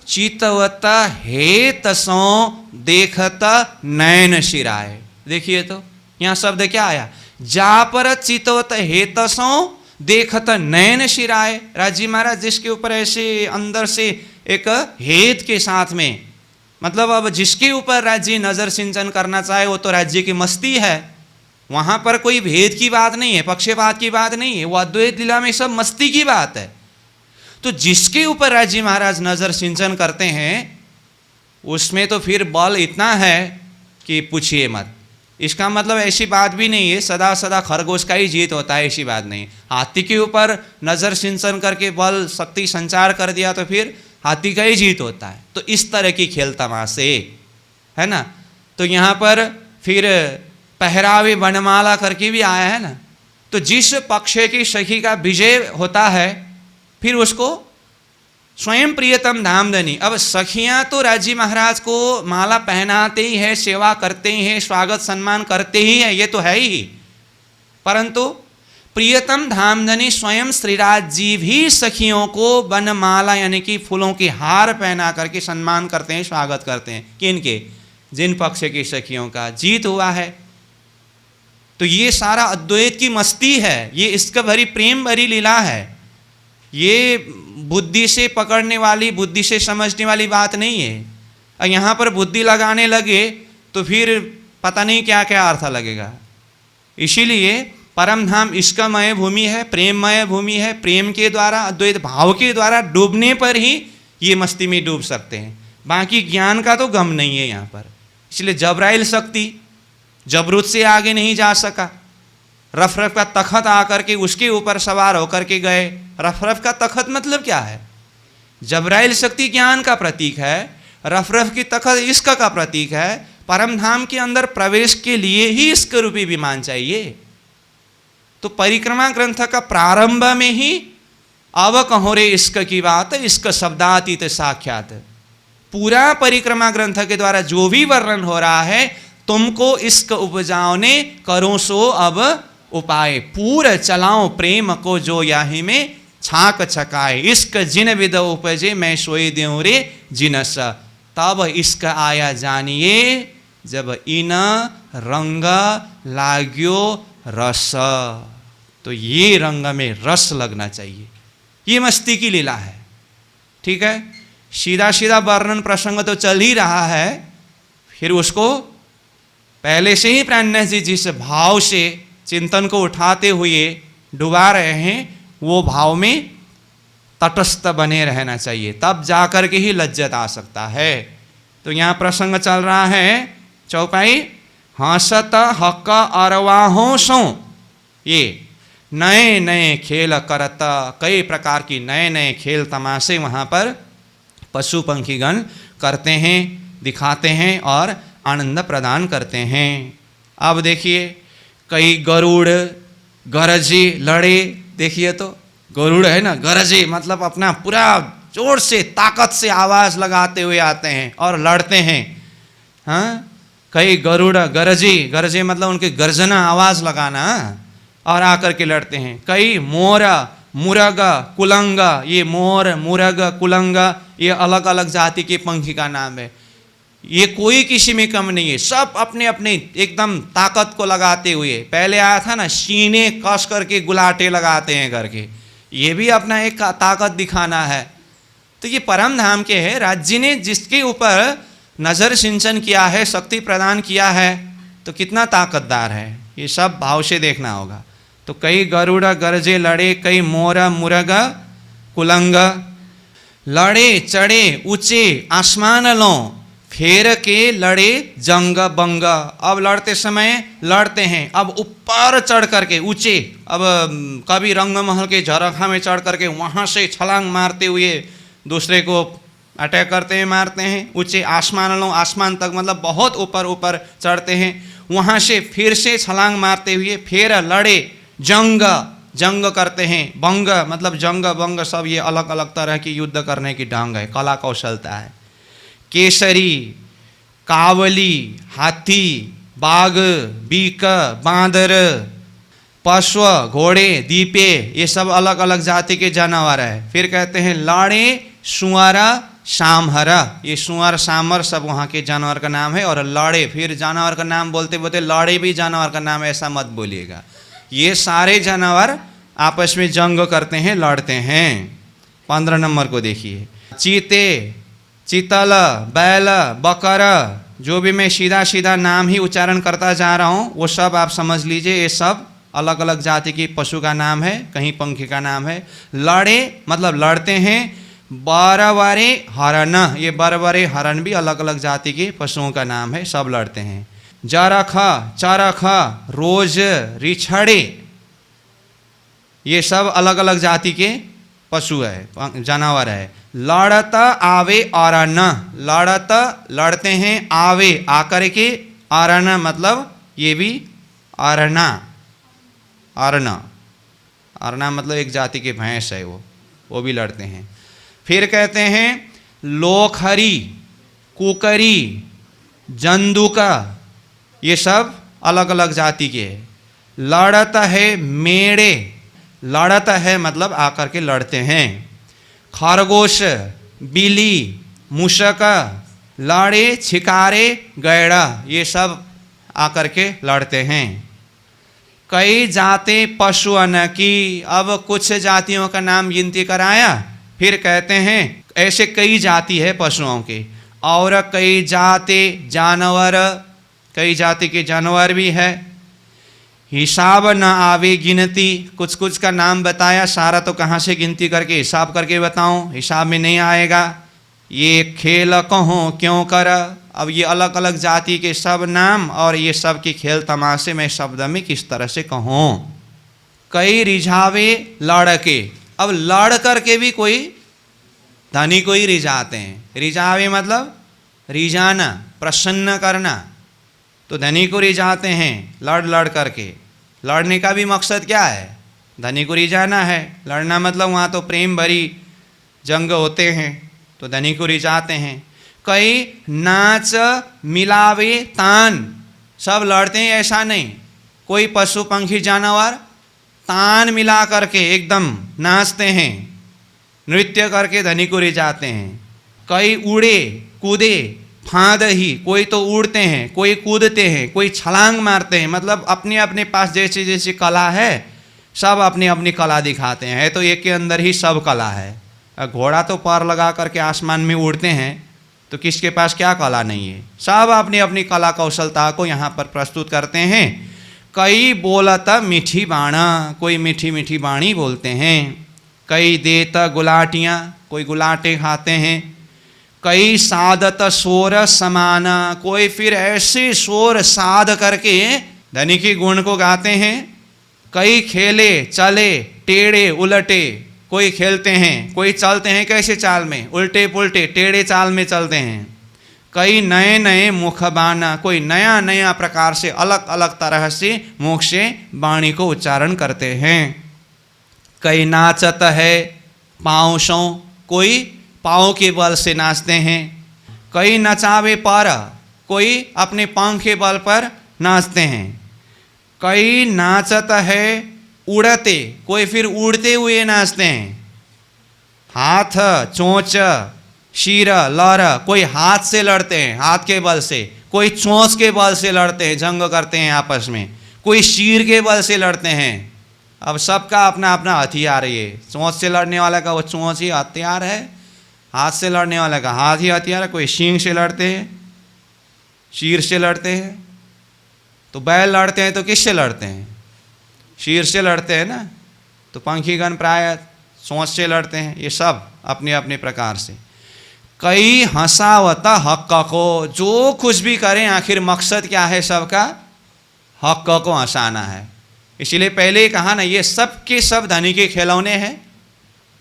चितवत हेत सो देखत नयन शिराए। देखिए तो यहाँ शब्द क्या आया, जा पर चितवत हेत सो देखत नयन शिराए। राजी महाराज जिसके ऊपर ऐसे अंदर से एक हेत के साथ में, मतलब अब जिसके ऊपर राज्य नजर सिंचन करना चाहे वो तो राज्य की मस्ती है, वहां पर कोई भेद की बात नहीं है, पक्षपात की बात नहीं है, वो अद्वैत लीला में सब मस्ती की बात है। तो जिसके ऊपर राज्य महाराज नजर सिंचन करते हैं उसमें तो फिर बल इतना है कि पूछिए मत। इसका मतलब ऐसी बात भी नहीं है सदा सदा खरगोश का ही जीत होता है, ऐसी बात नहीं। हाथी के ऊपर नज़र सिंचन करके बल शक्ति संचार कर दिया तो फिर हाथी का ही जीत होता है। तो इस तरह की खेल तमाशे है ना। तो यहाँ पर फिर पहरावे वनमाला करके भी आया है ना। तो जिस पक्ष की सखी का विजय होता है फिर उसको स्वयं प्रियतम धामधनी। अब सखियां तो राजी महाराज को माला पहनाते ही है, सेवा करते ही है, स्वागत सम्मान करते ही है, ये तो है ही। परंतु प्रियतम धामधनी स्वयं श्रीराज जी भी सखियों को वनमाला यानी कि फूलों के हार पहना करके सम्मान करते हैं, स्वागत करते हैं। किनके? जिन पक्ष की सखियों का जीत हुआ है। तो ये सारा अद्वैत की मस्ती है, ये इसका भरी प्रेम भरी लीला है। ये बुद्धि से पकड़ने वाली, बुद्धि से समझने वाली बात नहीं है। और यहाँ पर बुद्धि लगाने लगे तो फिर पता नहीं क्या क्या अर्थ लगेगा। इसीलिए परम धाम इष्कमय भूमि है, प्रेममय भूमि है। प्रेम के द्वारा, अद्वैत भाव के द्वारा डूबने पर ही ये मस्ती में डूब सकते हैं, बाकी ज्ञान का तो गम नहीं है यहाँ पर। इसलिए जबराइल शक्ति जबरूत से आगे नहीं जा सका। रफ रफ का तखत आकर के उसके ऊपर सवार होकर के गए। रफ रफ का तखत मतलब क्या है? जबराइल शक्ति ज्ञान का प्रतीक है, रफ रफ की तखत इश्क का प्रतीक है। परम धाम के अंदर प्रवेश के लिए ही इश्क रूपी विमान चाहिए। तो परिक्रमा ग्रंथ का प्रारंभ में ही अब कहो रे इश्क की बात, इश्क शब्दातीत साक्षात। पूरा परिक्रमा ग्रंथ के द्वारा जो भी वर्णन हो रहा है, तुमको इश्क उपजाओने करो सो अब उपाय। पूर चलाओ प्रेम को जो याही में छाक छकाए। इश्क जिन विद उपजे मैं सोई देऊँ रे जिनस। तब इश्क आया जानिए जब इन रंग लाग्यो रस। तो ये रंग में रस लगना चाहिए। ये मस्ती की लीला है। ठीक है, सीधा सीधा वर्णन प्रसंग तो चल ही रहा है, फिर उसको पहले से ही प्राणनाथ जी जिस भाव से चिंतन को उठाते हुए डुबा रहे हैं, वो भाव में तटस्थ बने रहना चाहिए, तब जाकर के ही लज्जत आ सकता है। तो यहाँ प्रसंग चल रहा है चौपाई, हंसत हक अरवाहों सो। ये नए नए खेल करत, कई प्रकार की नए नए खेल तमाशे वहाँ पर पशु पंखीगण करते हैं, दिखाते हैं और आनंद प्रदान करते हैं। अब देखिए कई गरुड़ गरजे लड़े। देखिए तो गरुड़ है ना, गरजे मतलब अपना पूरा जोर से ताकत से आवाज लगाते हुए आते हैं और लड़ते हैं। हाँ, कई गरुड़ गरजे, गरजे मतलब उनके गर्जना आवाज लगाना, और आकर के लड़ते हैं। कई मोर मुरग कुलंग, ये मोर मुरग कुलंग ये अलग अलग जाति के पंखी का नाम है। ये कोई किसी में कम नहीं है, सब अपने अपने एकदम ताकत को लगाते हुए। पहले आया था ना सीने कस करके गुलाटे लगाते हैं करके, ये भी अपना एक ताकत दिखाना है। तो ये परम धाम के है, राज्य ने जिसके ऊपर नज़र सिंचन किया है, शक्ति प्रदान किया है, तो कितना ताकतदार है, ये सब भाव से देखना होगा। तो कई गरुड़ गरजे लड़े, कई मोर मुरग कुलंग, लड़े चढ़े ऊंचे आसमान लो, फेर के लड़े जंग बंग। अब लड़ते समय लड़ते हैं, अब ऊपर चढ़ करके ऊंचे, अब कभी रंग महल के झरखा में चढ़ करके वहाँ से छलांग मारते हुए दूसरे को अटैक करते हैं, मारते हैं। ऊंचे आसमान लो, आसमान तक मतलब बहुत ऊपर ऊपर चढ़ते हैं, वहाँ से फिर से छलांग मारते हुए फिर लड़े जंग, जंग करते हैं। बंग मतलब जंग बंग सब ये अलग अलग तरह की युद्ध करने की ढंग है, कला कौशलता है। केसरी कावली हाथी बाघ बीक बांदर पशु घोड़े दीपे, ये सब अलग अलग जाति के जानवर है। फिर कहते हैं लाड़े सुअरा सामहरा, ये सुअर सामर सब वहाँ के जानवर का नाम है। और लाड़े, फिर जानवर का नाम बोलते बोलते लाड़े भी जानवर का नाम, ऐसा मत बोलिएगा। ये सारे जानवर आपस में जंग करते हैं, लड़ते हैं। 15 नंबर को देखिए, चीते चीतल बैल बकर, जो भी मैं सीधा सीधा नाम ही उच्चारण करता जा रहा हूँ वो सब आप समझ लीजिए, ये सब अलग अलग जाति की पशु का नाम है, कहीं पंखी का नाम है। लड़े मतलब लड़ते हैं। बरवरे हरण, ये बरवरे हरण भी अलग अलग जाति के पशुओं का नाम है, सब लड़ते हैं। जरखा, चरखा, रोज, रिछड़े, ये सब अलग अलग जाति के पशु है, जानवर है। लड़त आवे अरण, लड़त लड़ते हैं, आवे आकर के, अरण मतलब ये भी अरना, अरना, अरना मतलब एक जाति के भैंस है, वो भी लड़ते हैं। फिर कहते हैं लोखरी, कुकरी, जंदुका, ये सब अलग अलग जाति के। लड़त है मेढ़े, लड़त है मतलब आकर के लड़ते हैं। खरगोश, बिल्ली, मूषक, लाड़े, छिकारे, गैड़ा, ये सब आकर के लड़ते हैं। कई जाते पशुअन की, अब कुछ जातियों का नाम गिनती कराया, फिर कहते हैं ऐसे कई जाति है पशुओं के। और कई जाते जानवर, कई जाति के जानवर भी है। हिसाब न आवे गिनती, कुछ कुछ का नाम बताया, सारा तो कहाँ से गिनती करके हिसाब करके बताऊं, हिसाब में नहीं आएगा। ये खेल कहूँ क्यों कर, अब ये अलग अलग जाति के सब नाम और ये सब के खेल तमाशे मैं शब्द में किस तरह से कहूँ। कई रिझावे लड़के, अब लड़ करके भी कोई धनी को ही रिझाते हैं। रिझावे मतलब रिझाना, प्रसन्न करना, तो धनी को रिझाते हैं लड़ लड़ करके। लड़ने का भी मकसद क्या है, धनी को रिझाना है। लड़ना मतलब वहाँ तो प्रेम भरी जंग होते हैं, तो धनी को रिझाते हैं। कई नाच मिलावे तान, सब लड़ते हैं ऐसा नहीं, कोई पशु पंखी जानवर तान मिला करके एकदम नाचते हैं, नृत्य करके धनी को रिझाते हैं। कई उड़े कूदे फांद ही, कोई तो उड़ते हैं, कोई कूदते हैं, कोई छलांग मारते हैं, मतलब अपने अपने पास जैसी जैसी कला है सब अपनी अपनी कला दिखाते हैं। है तो एक के अंदर ही सब कला है। घोड़ा तो पार लगा करके आसमान में उड़ते हैं, तो किसके पास क्या कला नहीं है, सब अपनी अपनी कला कौशलता को यहाँ पर प्रस्तुत करते हैं। कई बोलता मीठी बाणा, कोई मीठी मीठी बाणी बोलते हैं। कई देता गुलाटियाँ, कोई गुलाटे खाते हैं। कई सादत शोर समाना, कोई फिर ऐसे शोर साध करके धनी के गुण को गाते हैं। कई खेले चले टेढ़े उलटे, कोई खेलते हैं, कोई चलते हैं कैसे चाल में, उल्टे पुल्टे टेढ़े चाल में चलते हैं। कई नए नए मुखबाना, कोई नया नया प्रकार से अलग अलग तरह से मुख से वाणी को उच्चारण करते हैं। कई नाचत है पाँवों, कोई पाँव के बल से नाचते हैं। कई नचावे पर, कोई अपने पंख के बल पर नाचते हैं। कई नाचत है उड़ते, कोई फिर उड़ते हुए नाचते हैं। हाथ चोंच शीर लर, कोई हाथ से लड़ते हैं हाथ के बल से, कोई चोंच के बल से लड़ते हैं, जंग करते हैं आपस में। कोई शीर के बल से लड़ते हैं। अब सबका अपना अपना हथियार है। चोंच से लड़ने वाला का वो चोंच ही हथियार है, हाथ से लड़ने वाला का हाथ ही हथियार है। कोई सींग से लड़ते हैं, शीर से लड़ते हैं। तो बैल लड़ते हैं तो किससे लड़ते हैं, शीर से लड़ते हैं ना। तो पंखीगण प्राय चोंच से लड़ते हैं। ये सब अपने अपने प्रकार से। कई हंसावता हक को, जो कुछ भी करें आखिर मकसद क्या है सबका, हक को हंसाना है। इसीलिए पहले ही कहा ना, ये सब के सब धनी के खिलौने हैं,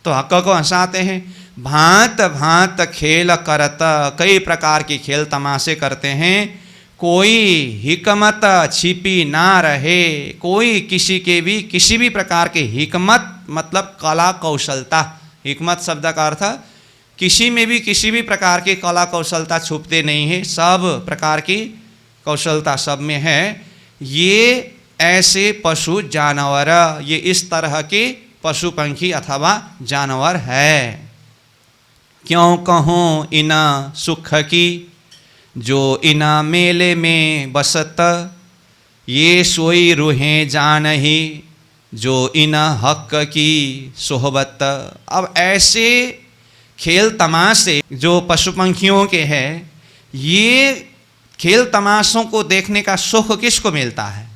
तो हक को हंसाते हैं। भांत भांत खेल करत, कई प्रकार के खेल तमाशे करते हैं। कोई हिकमत छिपी ना रहे, कोई किसी के भी किसी भी प्रकार के हिकमत मतलब कला कौशलता, हिकमत शब्द का अर्थ किसी में भी किसी भी प्रकार की कला कौशलता छुपते नहीं है, सब प्रकार की कौशलता सब में है। ये ऐसे पशु जानवर, ये इस तरह के पशु पंखी अथवा जानवर है। क्यों कहूँ इना सुख की, जो इना मेले में बसत, ये सोई रूहें जानही, जो इना हक की सोहबत। अब ऐसे खेल तमाशे जो पशु पंखियों के हैं, ये खेल तमाशों को देखने का सुख किसको मिलता है।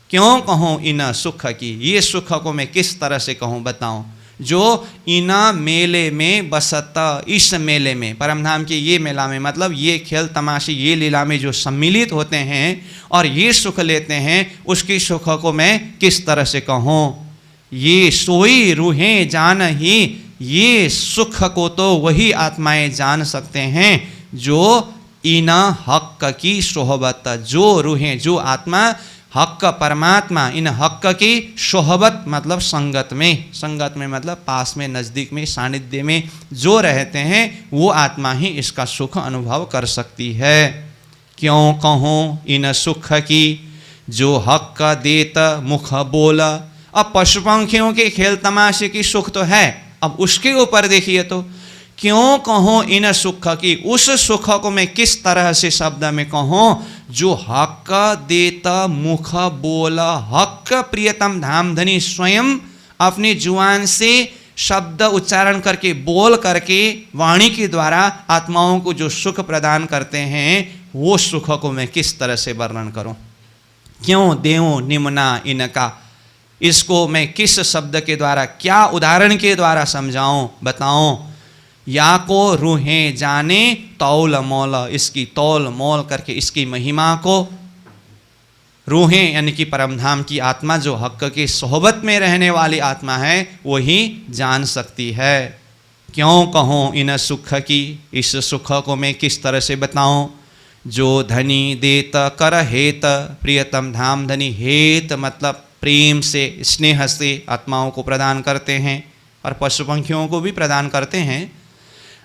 क्यों कहूँ इन सुख की, ये सुख को मैं किस तरह से कहूँ बताऊँ। जो इन मेले में बसत, इस मेले में, परमधाम के ये मेला में, मतलब ये खेल तमाशे, ये लीला में जो सम्मिलित होते हैं और ये सुख लेते हैं, उसकी सुख को मैं किस तरह से कहूँ। ये सोई रूहें जान ही, ये सुख को तो वही आत्माएं जान सकते हैं जो इन हक की सोहबत, जो रूहें, जो आत्मा हक परमात्मा इन हक की सोहबत मतलब संगत में मतलब पास में, नज़दीक में, सानिध्य में जो रहते हैं वो आत्मा ही इसका सुख अनुभव कर सकती है। क्यों कहूँ इन सुख की जो हक देत मुख बोल। अब पशु पंखियों के खेल तमाशे की सुख तो है, अब उसके ऊपर देखिए तो क्यों कहूँ इन सुख की, उस सुख को मैं किस तरह से शब्द में कहूँ जो हक देता मुख बोला। हक प्रियतम धामधनी स्वयं अपनी जुबान से शब्द उच्चारण करके, बोल करके, वाणी के द्वारा आत्माओं को जो सुख प्रदान करते हैं, वो सुख को मैं किस तरह से वर्णन करूं। क्यों देऊं निम्ना इनका, इसको मैं किस शब्द के द्वारा, क्या उदाहरण के द्वारा समझाऊं, बताऊं। या को रूहें जाने तौल मोल, इसकी तौल मोल करके इसकी महिमा को रूहें यानी कि परमधाम की आत्मा जो हक की सोहबत में रहने वाली आत्मा है वही जान सकती है। क्यों कहूँ इन सुख की, इस सुख को मैं किस तरह से बताऊं। जो धनी देत कर हेत, प्रियतम धाम धनी, हेत मतलब प्रेम से, स्नेह से आत्माओं को प्रदान करते हैं और पशु पंखियों को भी प्रदान करते हैं।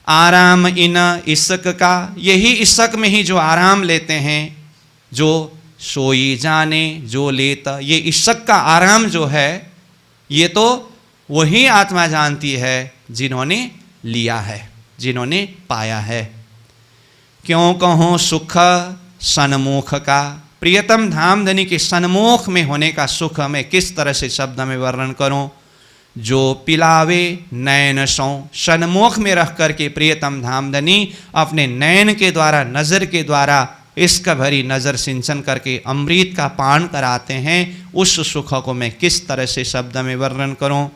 आराम इन इसक का, यही इसक में ही जो आराम लेते हैं, जो सोई जाने जो लेता, ये इसक का आराम जो है ये तो वही आत्मा जानती है जिन्होंने लिया है, जिन्होंने पाया है। क्यों कहूँ सुख सन्मुख का, प्रियतम धामधनी के सन्मुख में होने का सुख मैं किस तरह से शब्द में वर्णन करूं। जो पिलावे नयन सौ, सन्मुख में रख करके प्रियतम धामधनी अपने नयन के द्वारा, नज़र के द्वारा इसका भरी नज़र सिंचन करके अमृत का पान कराते हैं, उस सुख को मैं किस तरह से शब्द में वर्णन करूं।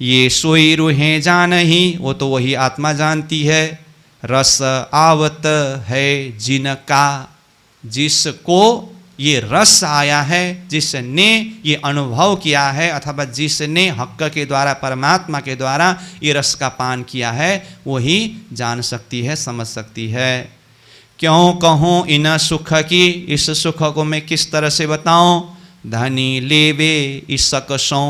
ये सोई रूहें जान ही, वो तो वही आत्मा जानती है। रस आवत है जिनका, जिसको ये रस आया है, जिसने ये अनुभव किया है अथवा जिसने हक के द्वारा, परमात्मा के द्वारा ये रस का पान किया है, वही जान सकती है, समझ सकती है। क्यों कहूँ इन सुख की, इस सुख को मैं किस तरह से बताऊं। धनी लेवे इसक सो,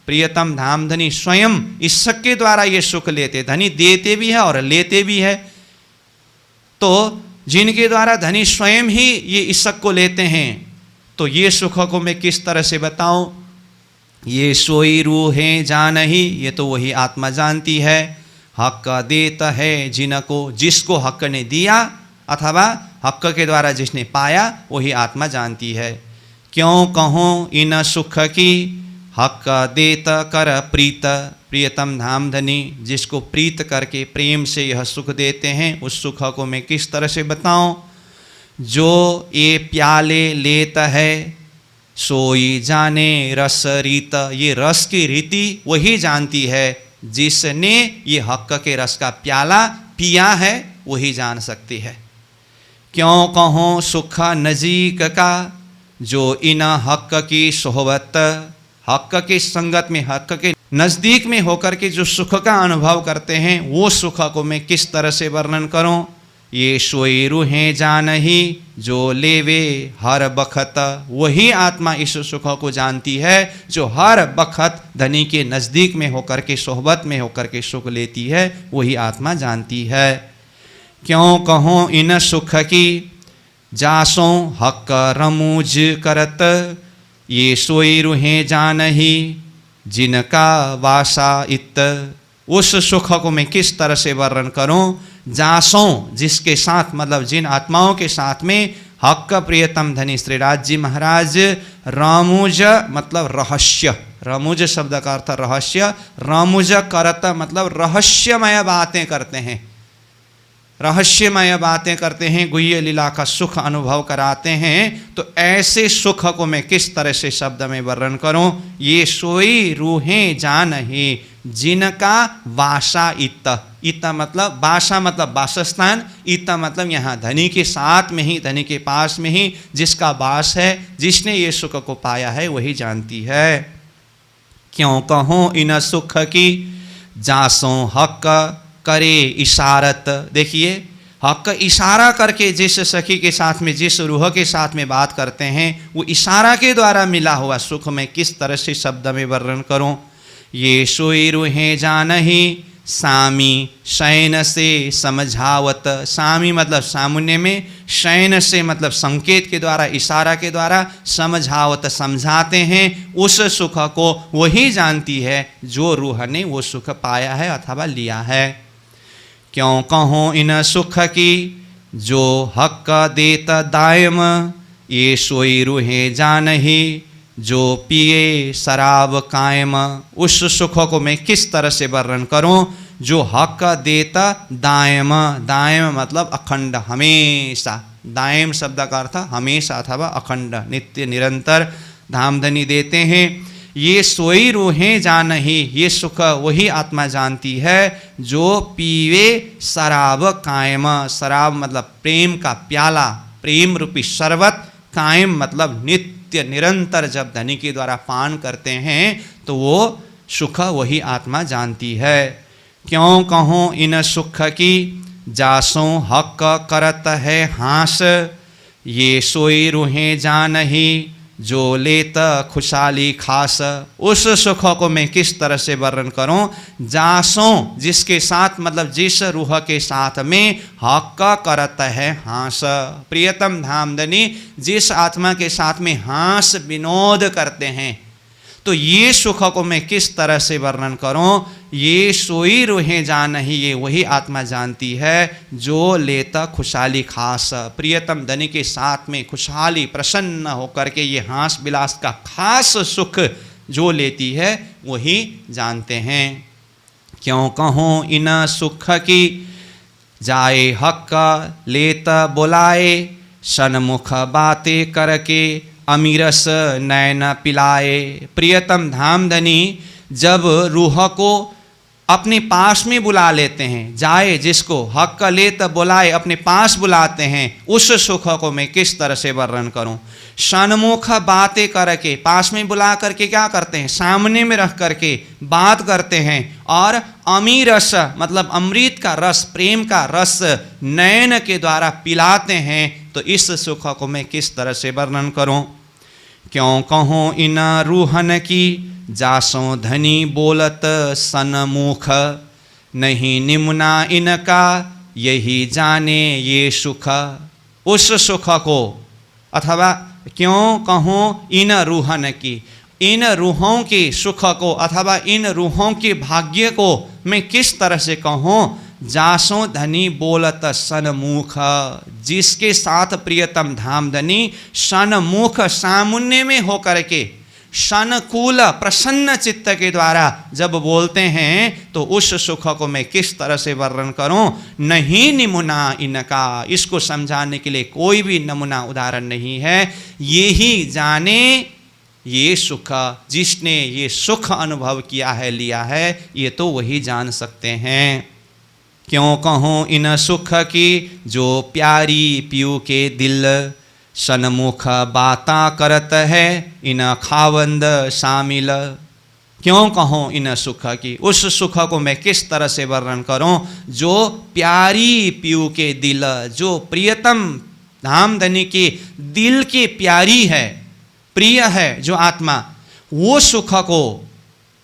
प्रियतम धामधनी स्वयं इसक के द्वारा ये सुख लेते, धनी देते भी है और लेते भी है। तो जिनके द्वारा धनी स्वयं ही ये इसक को लेते हैं, तो ये सुख को मैं किस तरह से बताऊं। ये सोई रूहें जान ही, ये तो वही आत्मा जानती है। हक देता है जिनको, जिसको हक ने दिया अथवा हक के द्वारा जिसने पाया वही आत्मा जानती है। क्यों कहूँ इन सुख की, हक देत कर प्रीत, प्रियतम धामधनी जिसको प्रीत करके प्रेम से यह सुख देते हैं, उस सुख को मैं किस तरह से बताऊं। जो ये प्याले लेता है सोई जाने रस रीत, ये रस की रीति वही जानती है, जिसने ये हक के रस का प्याला पिया है वही जान सकती है। क्यों कहूँ सुख नजीक का, जो इन हक की सोहबत, हक की संगत में, हक के नज़दीक में होकर के जो सुख का अनुभव करते हैं, वो सुख को मैं किस तरह से वर्णन करूं। ये सोई रूहें जान ही, जो लेवे हर बखत, वही आत्मा इस सुख को जानती है जो हर बखत धनी के नज़दीक में होकर के, सोहबत में होकर के सुख लेती है, वही आत्मा जानती है। क्यों कहूँ इन सुख की, जासों हक रमूज करत, ये सोई रूहें जान ही जिनका वासा इत, उस सुख को मैं किस तरह से वर्णन करूं। जासों जिसके साथ, मतलब जिन आत्माओं के साथ में हक प्रियतम धनी श्रीराज जी महाराज रमुज मतलब रहस्य, रमुज शब्द का अर्थ रहस्य, रमुज करत मतलब रहस्यमय बातें करते हैं, रहस्यमय बातें करते हैं, गुह्य लीला का सुख अनुभव कराते हैं। तो ऐसे सुख को मैं किस तरह से शब्द में वर्णन करूं। ये सोई रूहें जान ही, जिनका वासा इत, इत मतलब वासा मतलब वासस्थान, इत मतलब यहाँ धनी के साथ में ही, धनी के पास में ही जिसका वास है, जिसने ये सुख को पाया है वही जानती है। क्यों कहूँ इन सुख की जासों हक करे इशारत। देखिए हक इशारा करके जिस सखी के साथ में, जिस रूह के साथ में बात करते हैं, वो इशारा के द्वारा मिला हुआ सुख में किस तरह से शब्द में वर्णन करूं। ये सोई रूहें जानही सामी शयन से समझावत। सामी मतलब सामुन्य में, शयन से मतलब संकेत के द्वारा, इशारा के द्वारा, समझावत समझाते हैं। उस सुख को वही जानती है जो रूह ने वो सुख पाया है अथवा लिया है। क्यों कहूँ इन सुख की जो हक देत दायम, ये सोई रूहें जानही जो पिए शराब कायम। उस सुख को मैं किस तरह से वर्णन करूं जो हक देता दायम। दायम मतलब अखंड, हमेशा। दायम शब्द का अर्थ हमेशा अथवा अखंड, नित्य निरंतर धामधनी देते हैं। ये सोई रूहें जानही, ये सुख वही आत्मा जानती है जो पीवे शराब कायम। शराब मतलब प्रेम का प्याला, प्रेम रूपी शरबत। कायम मतलब नित्य निरंतर जब धनी के द्वारा पान करते हैं तो वो सुख वही आत्मा जानती है। क्यों कहूँ इन सुख की जासों हक करत है हास, ये सोई रूहें जानही जो लेत खुशहाली खास। उस सुख को मैं किस तरह से वर्णन करूं। जासों जिसके साथ मतलब जिस रूह के साथ में हक करत है हास, प्रियतम धामधनी जिस आत्मा के साथ में हास विनोद करते हैं, तो ये सुख को मैं किस तरह से वर्णन करूं। ये सोई रूहें जानही, ये वही आत्मा जानती है जो लेता खुशहाली खास। प्रियतम धनी के साथ में खुशहाली प्रसन्न होकर के ये हास विलास का खास सुख जो लेती है वही जानते हैं। क्यों कहूँ इन सुख की जाए हक लेत बुलाए, सन्मुख बातें करके अमीरस नैन पिलाए। प्रियतम धामधनी जब रूह को अपने पास में बुला लेते हैं, जाए जिसको हक लेत बुलाए अपने पास बुलाते हैं, उस सुख को मैं किस तरह से वर्णन करूं। सन्मुख बातें करके, पास में बुला करके क्या करते हैं, सामने में रख करके बात करते हैं। और अमीरस मतलब अमृत का रस, प्रेम का रस नयन के द्वारा पिलाते हैं। तो इस सुख को मैं किस तरह से वर्णन करूं। क्यों कहूँ इन रूहन की जासों धनी बोलत सन्मुख, नहीं निम्ना इनका यही जाने ये सुख। उस सुख को अथवा क्यों कहूँ इन रूहन की, इन रूहों के सुख को अथवा इन रूहों के भाग्य को मैं किस तरह से कहूँ। जासों धनी बोलत सन्मुख, जिसके साथ प्रियतम धामधनी सन्मुख सामुन्य में होकर के सनकूल प्रसन्न चित्त के द्वारा जब बोलते हैं तो उस सुख को मैं किस तरह से वर्णन करूं। नहीं निमुना इनका, इसको समझाने के लिए कोई भी नमूना उदाहरण नहीं है। ये ही जाने ये सुख, जिसने ये सुख अनुभव किया है, लिया है, ये तो वही जान सकते हैं। क्यों कहूँ इन सुख की जो प्यारी पियू के दिल, सन्मुख बाता करत है इन खावंद शामिल। क्यों कहूँ इन सुख की, उस सुख को मैं किस तरह से वर्णन करूं जो प्यारी पियू के दिल, जो प्रियतम धामधनी के दिल की प्यारी है, प्रिय है जो आत्मा, वो सुख को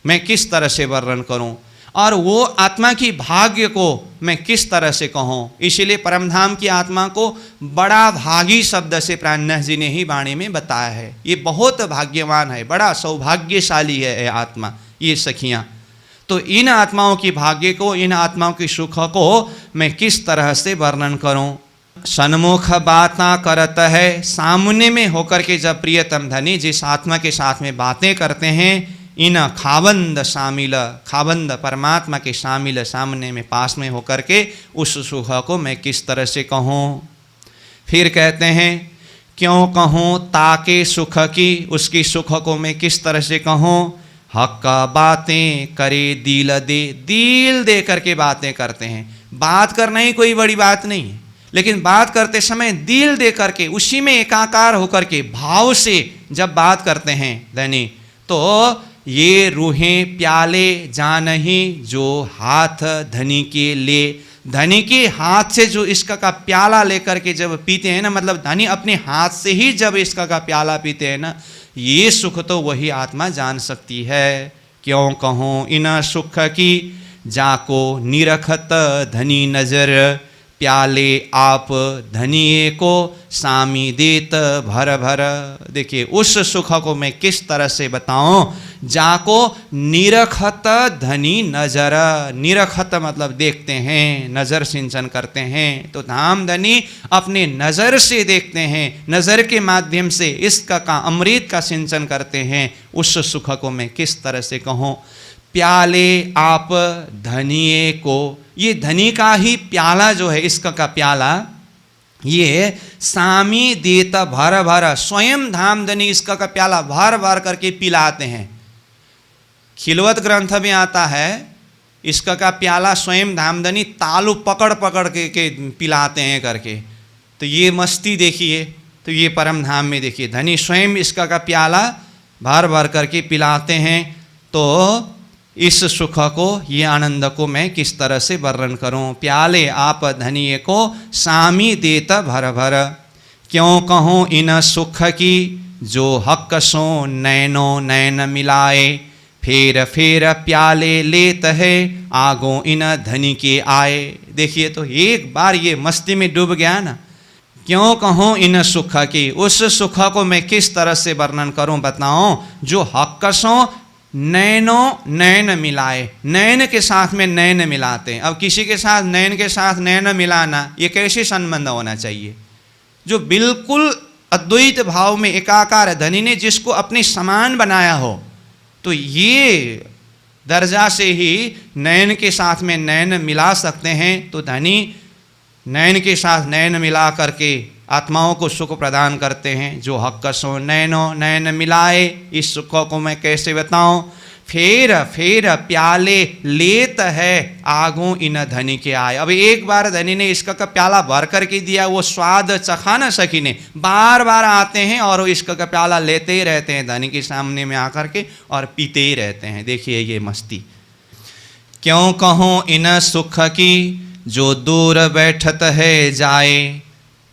मैं किस तरह से वर्णन करूं और वो आत्मा की भाग्य को मैं किस तरह से कहूँ। इसीलिए परमधाम की आत्मा को बड़ा भागी शब्द से प्राणनाथ जी ने ही वाणी में बताया है। ये बहुत भाग्यवान है, बड़ा सौभाग्यशाली है ये आत्मा, ये सखियाँ। तो इन आत्माओं की भाग्य को, इन आत्माओं की सुख को मैं किस तरह से वर्णन करूँ। सन्मुख बातें करत है, सामने में होकर के जब प्रियतम धनी जिस आत्मा के साथ में बातें करते हैं, इन खाबंद शामिल, खाबंद परमात्मा के शामिल सामने में पास में होकर के उस सुख को मैं किस तरह से कहूँ। फिर कहते हैं क्यों कहूँ ताके सुख की, उसकी सुख को मैं किस तरह से कहूँ। हक बातें करे दिल दे करके बातें करते हैं। बात करना ही कोई बड़ी बात नहीं है, लेकिन बात करते समय दिल दे करके उसी में एकाकार होकर के भाव से जब बात करते हैं धनी, तो ये रूहें प्याले जानही जो हाथ धनी के ले। धनी के हाथ से जो इसका का प्याला लेकर के जब पीते हैं ना, मतलब धनी अपने हाथ से ही जब इसका का प्याला पीते हैं ना, ये सुख तो वही आत्मा जान सकती है। क्यों कहूँ इन सुख की जाको निरखत धनी नजर, प्याले आप धनिये को सामी देत भर भर। देखिए उस सुख को मैं किस तरह से बताऊं, जाको निरखत धनी नजर। निरखत मतलब देखते हैं, नजर सिंचन करते हैं। तो धाम धनी अपने नजर से देखते हैं, नजर के माध्यम से इसका का अमृत का सिंचन करते हैं। उस सुख को मैं किस तरह से कहूँ, प्याले आप धनिये को। ये धनी का ही प्याला जो है, इसका का प्याला, ये सामी देता भर भर। स्वयं धाम धनी इसका का प्याला भर भर करके पिलाते हैं। खिलवत ग्रंथ में आता है, इसका का प्याला स्वयं धामधनी तालू पकड़ पकड़ के पिलाते हैं करके। तो ये मस्ती देखिए, तो ये परम धाम में देखिए धनी स्वयं इसका का प्याला भर भर करके पिलाते हैं। तो इस सुख को, ये आनंद को मैं किस तरह से वर्णन करूं। प्याले आप धनिये को सामी देता भर भर, क्यों कहूँ इन सुख की जो हक सो नैनो नैन मिलाए। फेर फेर प्याले लेत है आगो इन धनी के आए। देखिए तो एक बार ये मस्ती में डूब गया ना। क्यों कहूँ इन सुख की, उस सुख को मैं किस तरह से वर्णन करूं बताऊं, जो हक्कसों नैनो नैन मिलाए। नैन के साथ में नैन मिलाते हैं। अब किसी के साथ नैन के साथ नैन मिलाना, ये कैसे संबंध होना चाहिए, जो बिल्कुल अद्वैत भाव में एकाकार है। धनी ने जिसको अपने समान बनाया हो, तो ये दर्जा से ही नैन के साथ में नैन मिला सकते हैं। तो धनी नैन के साथ नैन मिला करके आत्माओं को सुख प्रदान करते हैं। जो हक सो नैनो नैन मिलाए, इस सुख को मैं कैसे बताऊं। फेर फेर प्याले लेत है आगू इन धनी के आए। अब एक बार धनी ने इसका का प्याला भर करके दिया, वो स्वाद चखा न सकी ने, बार बार आते हैं और इसका का प्याला लेते ही रहते हैं धनी के सामने में आकर के और पीते ही रहते हैं। देखिए ये मस्ती। क्यों कहूँ इन सुख की जो दूर बैठत है जाए,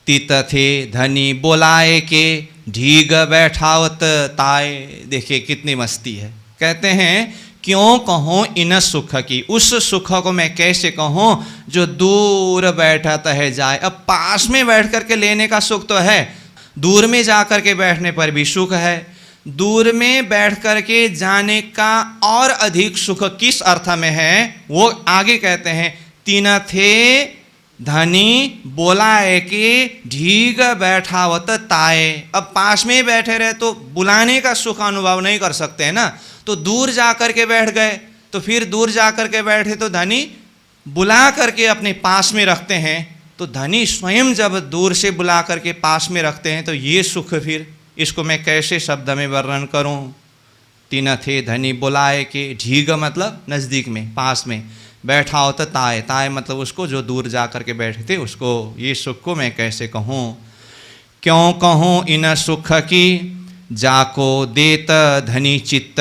तित थे धनी बोलाए के ढीग बैठावत ताए। देखिए कितनी मस्ती है। कहते हैं क्यों कहूँ इन सुख की, उस सुख को मैं कैसे कहूँ जो दूर बैठत है जाए। अब पास में बैठ करके लेने का सुख तो है, दूर में जा करके बैठने पर भी सुख है। दूर में बैठ करके जाने का और अधिक सुख किस अर्थ में है, वो आगे कहते हैं। तीन थे धनी बोलाए के ढीग बैठावत ताए। अब पास में बैठे रहे तो बुलाने का सुख अनुभव नहीं कर सकते हैं ना। तो दूर जा कर के बैठ गए, तो फिर दूर जा कर के बैठे तो धनी बुला करके अपने पास में रखते हैं। तो धनी स्वयं जब दूर से बुला करके पास में रखते हैं, तो ये सुख फिर इसको मैं कैसे शब्द में वर्णन करूं। तीन थे धनी बुलाए के, ढीग मतलब नज़दीक में, पास में, बैठा होता ताए, ताए मतलब उसको जो दूर जा कर के बैठे थे उसको। ये सुख को मैं कैसे कहूँ। क्यों कहूँ इन सुख की जाको देत धनी चित्त,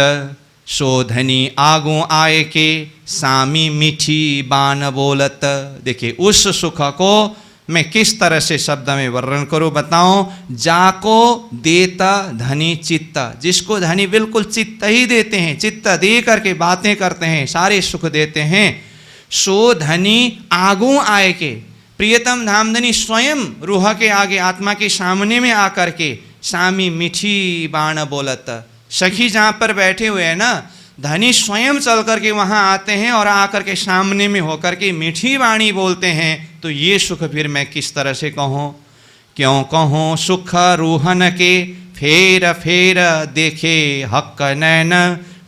सो धनी आगू आए के सामी मीठी बान बोलत। देखिए उस सुख को मैं किस तरह से शब्द में वर्णन करूं बताऊं। जाको देता धनी चित्त, जिसको धनी बिल्कुल चित्त ही देते हैं, चित्त दे करके बातें करते हैं, सारे सुख देते हैं। सो धनी आगू आए के, प्रियतम धामधनी स्वयं रूह के आगे आत्मा के सामने में आकर के सामी मीठी बाण बोलत। सखी जहाँ पर बैठे हुए हैं ना, धनी स्वयं चल करके वहाँ आते हैं और आकर के सामने में होकर के मीठी वाणी बोलते हैं। तो ये सुख फिर मैं किस तरह से कहूँ। क्यों कहूँ सुख रूहन के फेर फेर देखे हक नैन,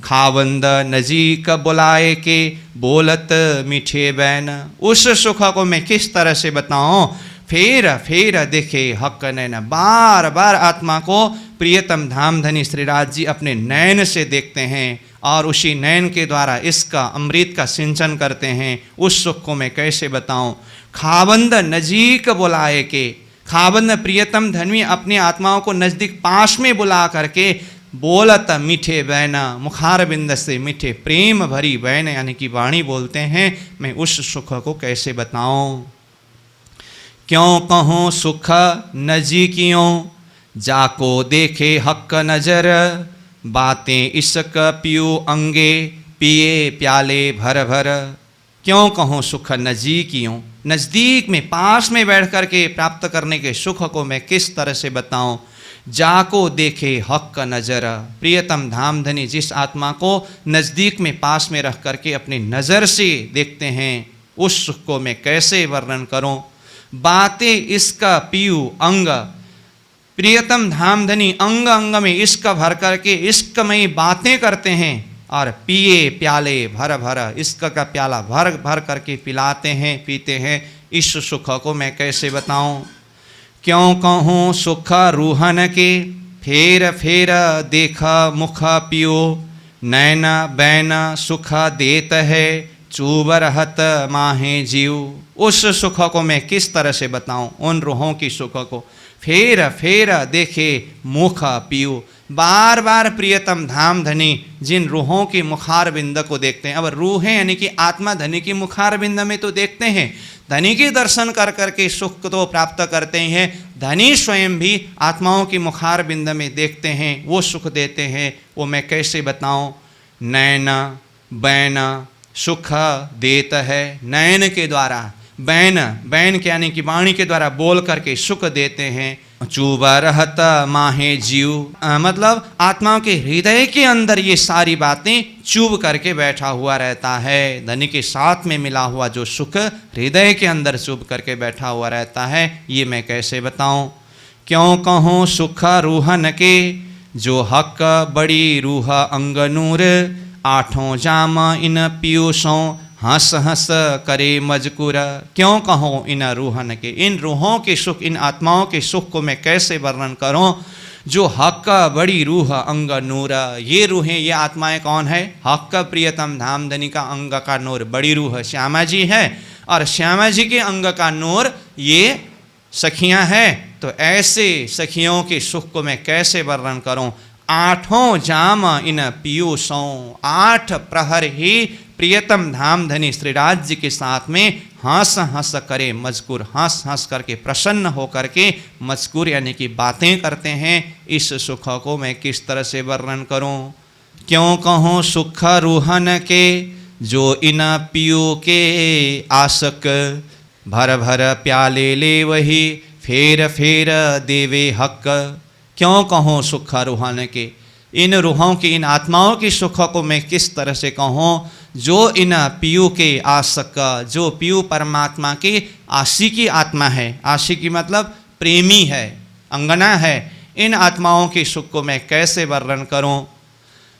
खावंद नजीक बुलाए के बोलत मीठे बैन। उस सुख को मैं किस तरह से बताऊँ। फेर फेर देखे हक नैन, बार बार आत्मा को प्रियतम धामधनी श्रीराज जी अपने नैन से देखते हैं और उसी नयन के द्वारा इसका अमृत का सिंचन करते हैं, उस सुख को मैं कैसे बताऊं। खाबंद नजीक बुलाए के, खाबंद प्रियतम धन्वी अपनी आत्माओं को नजदीक पास में बुला करके बोलत मीठे बैन, मुखार बिंद से मीठे प्रेम भरी बैन यानी कि वाणी बोलते हैं, मैं उस सुख को कैसे बताऊं। क्यों कहूँ सुख नजीकियों, जाको देखे हक नजर, बातें इसक पियो अंगे, पिए प्याले भर भर। क्यों कहूँ सुख नजीकियों, नज़दीक में पास में बैठ कर के प्राप्त करने के सुख को मैं किस तरह से बताऊं। जाको देखे हक नज़र, प्रियतम धामधनी जिस आत्मा को नज़दीक में पास में रख करके अपनी नज़र से देखते हैं, उस सुख को मैं कैसे वर्णन करूं। बातें इसका पीयू अंग, प्रियतम धामधनी अंग अंग में इश्क भर करके इश्कमयी बातें करते हैं और पिए प्याले भर भर, इश्क का प्याला भर भर करके पिलाते हैं, पीते हैं। इस सुख को मैं कैसे बताऊं। क्यों कहूँ सुख रूहन के, फेर फेर देख मुख पियो, नैन बैन सुख देत है, चूब रहत माहे जीव। उस सुख को मैं किस तरह से बताऊं, उन रूहों की सुख को। फेर फेर देखे मुख पियो, बार बार प्रियतम धाम धनी जिन रूहों की मुखार बिंद को देखते हैं। अब रूहें यानी कि आत्मा धनी की मुखार बिंद में तो देखते हैं, धनी के दर्शन कर करके सुख तो प्राप्त करते हैं, धनी स्वयं भी आत्माओं की मुखार बिंद में देखते हैं, वो सुख देते हैं। वो मैं कैसे बताऊं। नैन बैन सुख देत है, नयन के द्वारा, बैन बैन के यानी कि वाणी के द्वारा बोल करके सुख देते हैं। चूबा रहत माहे जीव, मतलब आत्माओं के हृदय के अंदर ये सारी बातें चुभ करके बैठा हुआ रहता है। धनी के साथ में मिला हुआ जो सुख हृदय के अंदर चुभ करके बैठा हुआ रहता है, ये मैं कैसे बताऊं। क्यों कहूँ सुख रूहन के, जो हक बड़ी रूह अंग नूर, आठों जाम इन पीयूषों, हंस हंस करे मजकूर। क्यों कहूँ इन रूहन के, इन रूहों के सुख, इन आत्माओं के सुख को मैं कैसे वर्णन करूं। जो हक बड़ी रूह अंग नूर, ये रूहें, ये आत्माएं कौन है। हक प्रियतम धामधनी का अंग का नूर बड़ी रूह श्यामा जी है, और श्यामा जी के अंग का नूर ये सखियां हैं। तो ऐसे सखियों के सुख को मैं कैसे वर्णन करूं। आठों जाम इन पीयूषों, 8 प्रहर ही प्रियतम धामधनी श्रीराज जी के साथ में हंस हंस करे मजकूर, हंस हंस करके प्रसन्न हो करके मजकूर यानी कि बातें करते हैं। इस सुख को मैं किस तरह से वर्णन करूं। क्यों कहूँ सुख रूहन के, जो इन पियो के आसक, भर भर प्याले ले वही, फेर फेर देवे हक। क्यों कहूँ सुख रूहन के, इन रूहों की, इन आत्माओं की सुख को मैं किस तरह से कहूँ। जो इन पियू के आसक, जो पियू परमात्मा की आशिकी आत्मा है, आशिकी मतलब प्रेमी है, अंगना है, इन आत्माओं के सुख को मैं कैसे वर्णन करूं।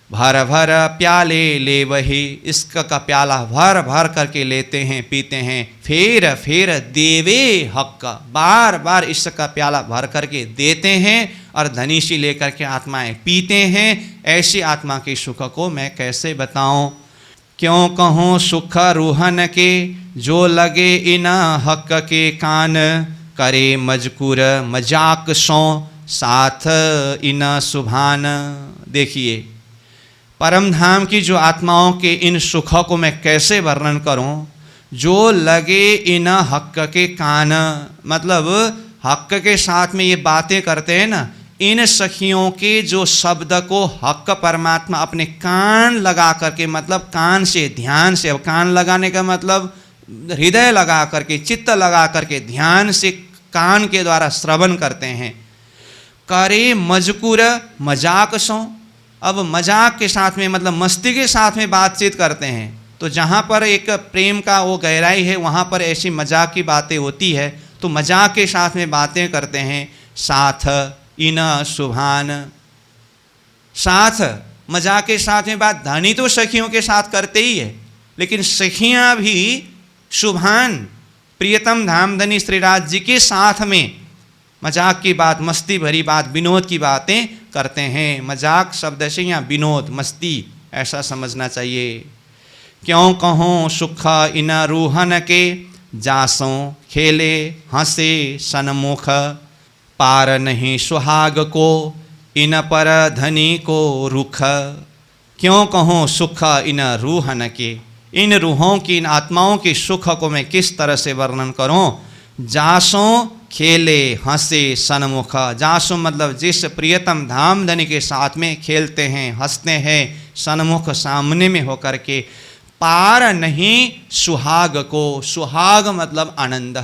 भर भर प्याले ले वही, इसका का प्याला भर भर करके लेते हैं, पीते हैं। फेर फेर देवे हक, बार बार इसका प्याला भर करके देते हैं और धनीशी लेकर के आत्माएं पीते हैं। ऐसी आत्मा के सुख को मैं कैसे बताऊं। क्यों कहूँ सुख रूहन के, जो लगे इन हक के कान, करे मजकूर मजाक सो, साथ इन सुभान। देखिए परम धाम की जो आत्माओं के इन सुखों को मैं कैसे वर्णन करूं। जो लगे इन हक के कान, मतलब हक के साथ में ये बातें करते हैं ना, इन सखियों के जो शब्द को हक परमात्मा अपने कान लगा करके, मतलब कान से ध्यान से, अब कान लगाने का मतलब हृदय लगा करके, चित्त लगा करके, ध्यान से कान के द्वारा श्रवण करते हैं। करे मजकूर मजाक सो, अब मजाक के साथ में मतलब मस्ती के साथ में बातचीत करते हैं। तो जहाँ पर एक प्रेम का वो गहराई है, वहाँ पर ऐसी मजाक की बातें होती है, तो मजाक के साथ में बातें करते हैं। साथ इन सुभान, साथ मजाक के साथ में बात, धनी तो सखियों के साथ करते ही है, लेकिन सखियाँ भी सुभान प्रियतम धामधनी श्रीराज जी के साथ में मजाक की बात, मस्ती भरी बात, विनोद की बातें करते हैं। मजाक शब्द से यहाँ विनोद, मस्ती ऐसा समझना चाहिए। क्यों कहूँ सुख इन रूहन के, जासों खेले हंसे सन्मुख, पार नहीं सुहाग को इन पर धनी को रुख। क्यों कहूँ सुख इन रूहन के, इन रूहों की, इन आत्माओं के सुख को मैं किस तरह से वर्णन करूं। जासों खेले हंसे सन्मुख, जासों मतलब जिस प्रियतम धाम धनी के साथ में खेलते हैं हंसते हैं, सन्मुख सामने में होकर के। पार नहीं सुहाग को, सुहाग मतलब आनंद,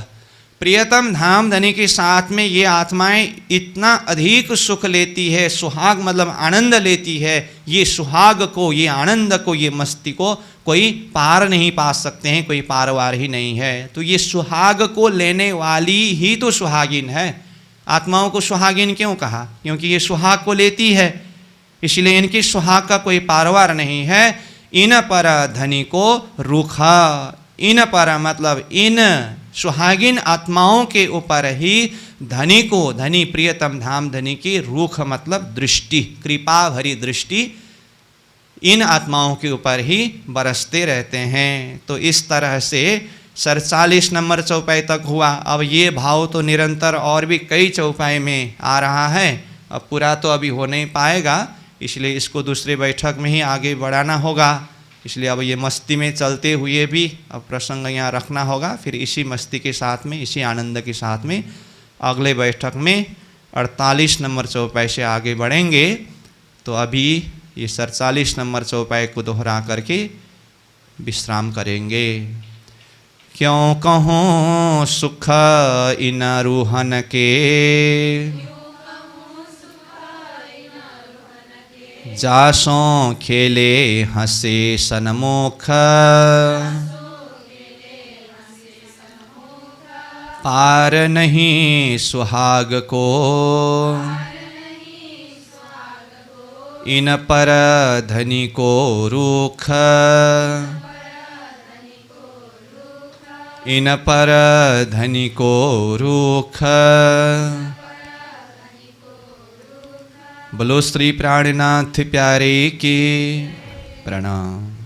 प्रियतम धाम धनी के साथ में ये आत्माएं इतना अधिक सुख लेती है, सुहाग मतलब आनंद लेती है। ये सुहाग को, ये आनंद को, ये मस्ती को कोई पार नहीं पा सकते हैं, कोई पारवार ही नहीं है। तो ये सुहाग को लेने वाली ही तो सुहागिन है। आत्माओं को सुहागिन क्यों कहा? क्योंकि ये सुहाग को लेती है, इसलिए इनकी सुहाग का कोई पारवार नहीं है। इन पर धनी को रूखा, इन पर मतलब इन सुहागिन आत्माओं के ऊपर ही धनी को, धनी प्रियतम धाम धनी की रूख मतलब दृष्टि, कृपा भरी दृष्टि इन आत्माओं के ऊपर ही बरसते रहते हैं। तो इस तरह से 47 नंबर चौपाई तक हुआ। अब ये भाव तो निरंतर और भी कई चौपाई में आ रहा है, अब पूरा तो अभी हो नहीं पाएगा, इसलिए इसको दूसरे बैठक में ही आगे बढ़ाना होगा। इसलिए अब ये मस्ती में चलते हुए भी अब प्रसंग यहाँ रखना होगा, फिर इसी मस्ती के साथ में, इसी आनंद के साथ में अगले बैठक में 48 नंबर चौपाई से आगे बढ़ेंगे। तो अभी ये 47 नंबर चौपाई को दोहरा करके विश्राम करेंगे। क्यों कहूँ सुख इन रूहन के, जासों खेले हंसे सन्मुख, पार नहीं सुहाग को इन पर धनी को रूख, इन पर धनी को रूख। बोलो श्री प्राणनाथ प्यारे की प्रणाम।